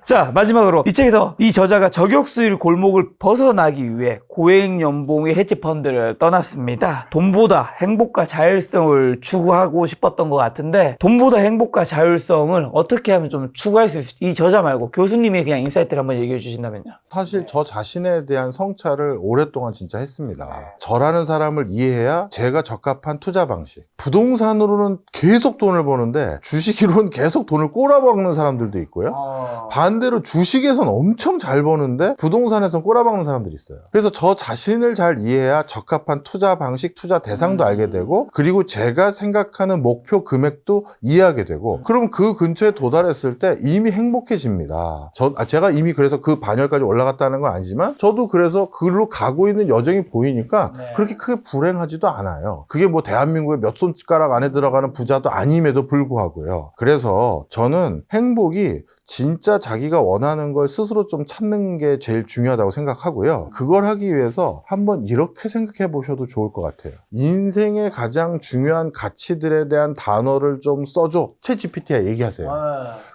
자, 마지막으로 이 책에서 이 저자가 저격수일 골목을 벗어나기 위해 고액 연봉의 헤지펀드를 떠났습니다. 돈보다 행복과 자율성을 추구하고 싶었던 것 같은데 돈보다 행복과 자율성을 어떻게 하면 좀 추구할 수 있을지 이 저자 말고 교수님의 그냥 인사이트를 한번 얘기해 주신다면요. 사실 저 자신에 대한 성찰을 오랫동안 진짜 했습니다. 저라는 사람을 이해해야 제가 적합한 투자 방식. 부동산으로는 계속 돈을 버는데 주식으로는 계속 돈을 꼬라박는 사람들도 있고요. 반대로 주식에선 엄청 잘 버는데 부동산에선 꼬라박는 사람들이 있어요. 그래서 저 자신을 잘 이해해야 적합한 투자 방식, 투자 대상도 알게 되고 그리고 제가 생각하는 목표 금액도 이해하게 되고 그럼 그 근처에 도달했을 때 이미 행복해집니다. 제가 이미 그래서 그 반열까지 올라갔다는 건 아니지만 저도 그래서 그걸로 가고 있는 여정이 보이니까 그렇게 크게 불행하지도 않아요. 그게 뭐 대한민국의 몇 손가락 안에 들어가는 부자도 아님에도 불구하고요. 그래서 저는 행복이 진짜 자기가 원하는 걸 스스로 좀 찾는 게 제일 중요하다고 생각하고요. 그걸 하기 위해서 한번 이렇게 생각해 보셔도 좋을 것 같아요. 인생의 가장 중요한 가치들에 대한 단어를 좀 써줘. 챗GPT에 얘기하세요.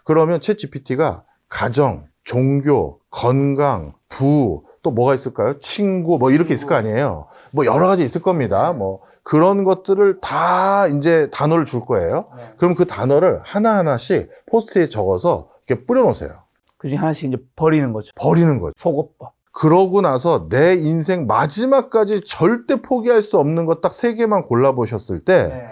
그러면 챗GPT가 가정, 종교, 건강, 부, 또 뭐가 있을까요? 친구, 뭐 이렇게 있을 거 아니에요. 뭐 여러 가지 있을 겁니다. 뭐 그런 것들을 다 이제 단어를 줄 거예요. 그럼 그 단어를 하나하나씩 포스트에 적어서 이렇게 뿌려놓으세요. 그중에 하나씩 이제 버리는 거죠. 버리는 거죠. 속옷법. 그러고 나서 내 인생 마지막까지 절대 포기할 수 없는 것 딱 3개만 골라보셨을 때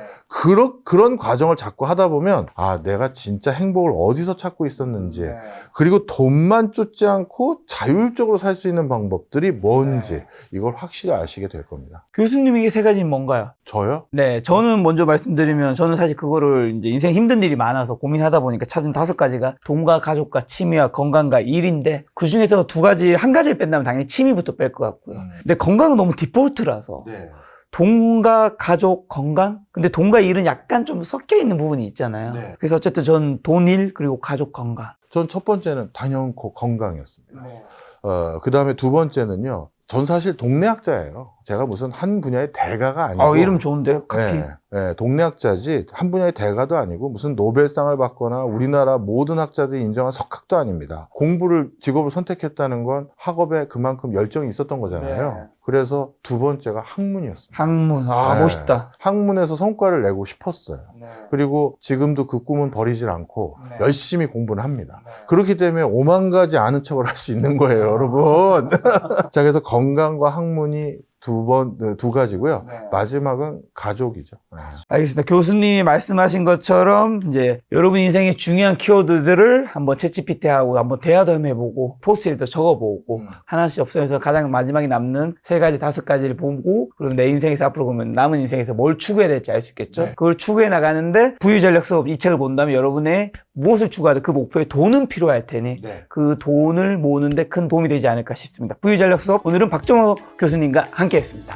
그런 과정을 자꾸 하다 보면 아 내가 진짜 행복을 어디서 찾고 있었는지 그리고 돈만 쫓지 않고 자율적으로 살 수 있는 방법들이 뭔지 이걸 확실히 아시게 될 겁니다. 교수님 이게 3가지는 뭔가요? 저요? 네, 저는 먼저 말씀드리면 저는 사실 그거를 이제 인생 힘든 일이 많아서 고민하다 보니까 찾은 5가지가 돈과 가족과 취미와 건강과 일인데 그 중에서 2가지, 1가지를 뺀다면 당연히 취미부터 뺄 것 같고요. 근데 건강은 너무 디폴트라서 돈과 가족, 건강? 근데 돈과 일은 약간 좀 섞여 있는 부분이 있잖아요. 그래서 어쨌든 전 돈, 일, 그리고 가족, 건강. 전 첫 번째는 단연코 건강이었습니다. 그 다음에 2번째는요. 전 사실 동네학자예요. 제가 무슨 한 분야의 대가가 아니고. 이름 좋은데요? 카피. 동네학자지 한 분야의 대가도 아니고 무슨 노벨상을 받거나 우리나라 모든 학자들이 인정한 석학도 아닙니다. 공부를 직업을 선택했다는 건 학업에 그만큼 열정이 있었던 거잖아요. 그래서 2번째가 학문이었습니다. 학문. 멋있다. 학문에서 성과를 내고 싶었어요. 그리고 지금도 그 꿈은 버리질 않고 열심히 공부는 합니다. 그렇기 때문에 5만 가지 아는 척을 할 수 있는 거예요, 여러분. 자, 그래서 건강과 학문이 2가지고요. 마지막은 가족이죠. 알겠습니다. 교수님이 말씀하신 것처럼 이제 여러분 인생의 중요한 키워드들을 한번 챗GPT하고 한번 대화도 해보고 포스트에도 적어보고 하나씩 없어져서 가장 마지막에 남는 3가지, 5가지를 보고 그리고 내 인생에서 앞으로 보면 남은 인생에서 뭘 추구해야 될지 알 수 있겠죠. 그걸 추구해 나가는데 부유전략 수업 이 책을 본다면 여러분의 무엇을 추구하든 그 목표에 돈은 필요할 테니 그 돈을 모으는데 큰 도움이 되지 않을까 싶습니다. 부유전략 수업 오늘은 박정호 교수님과 함께 했습니다.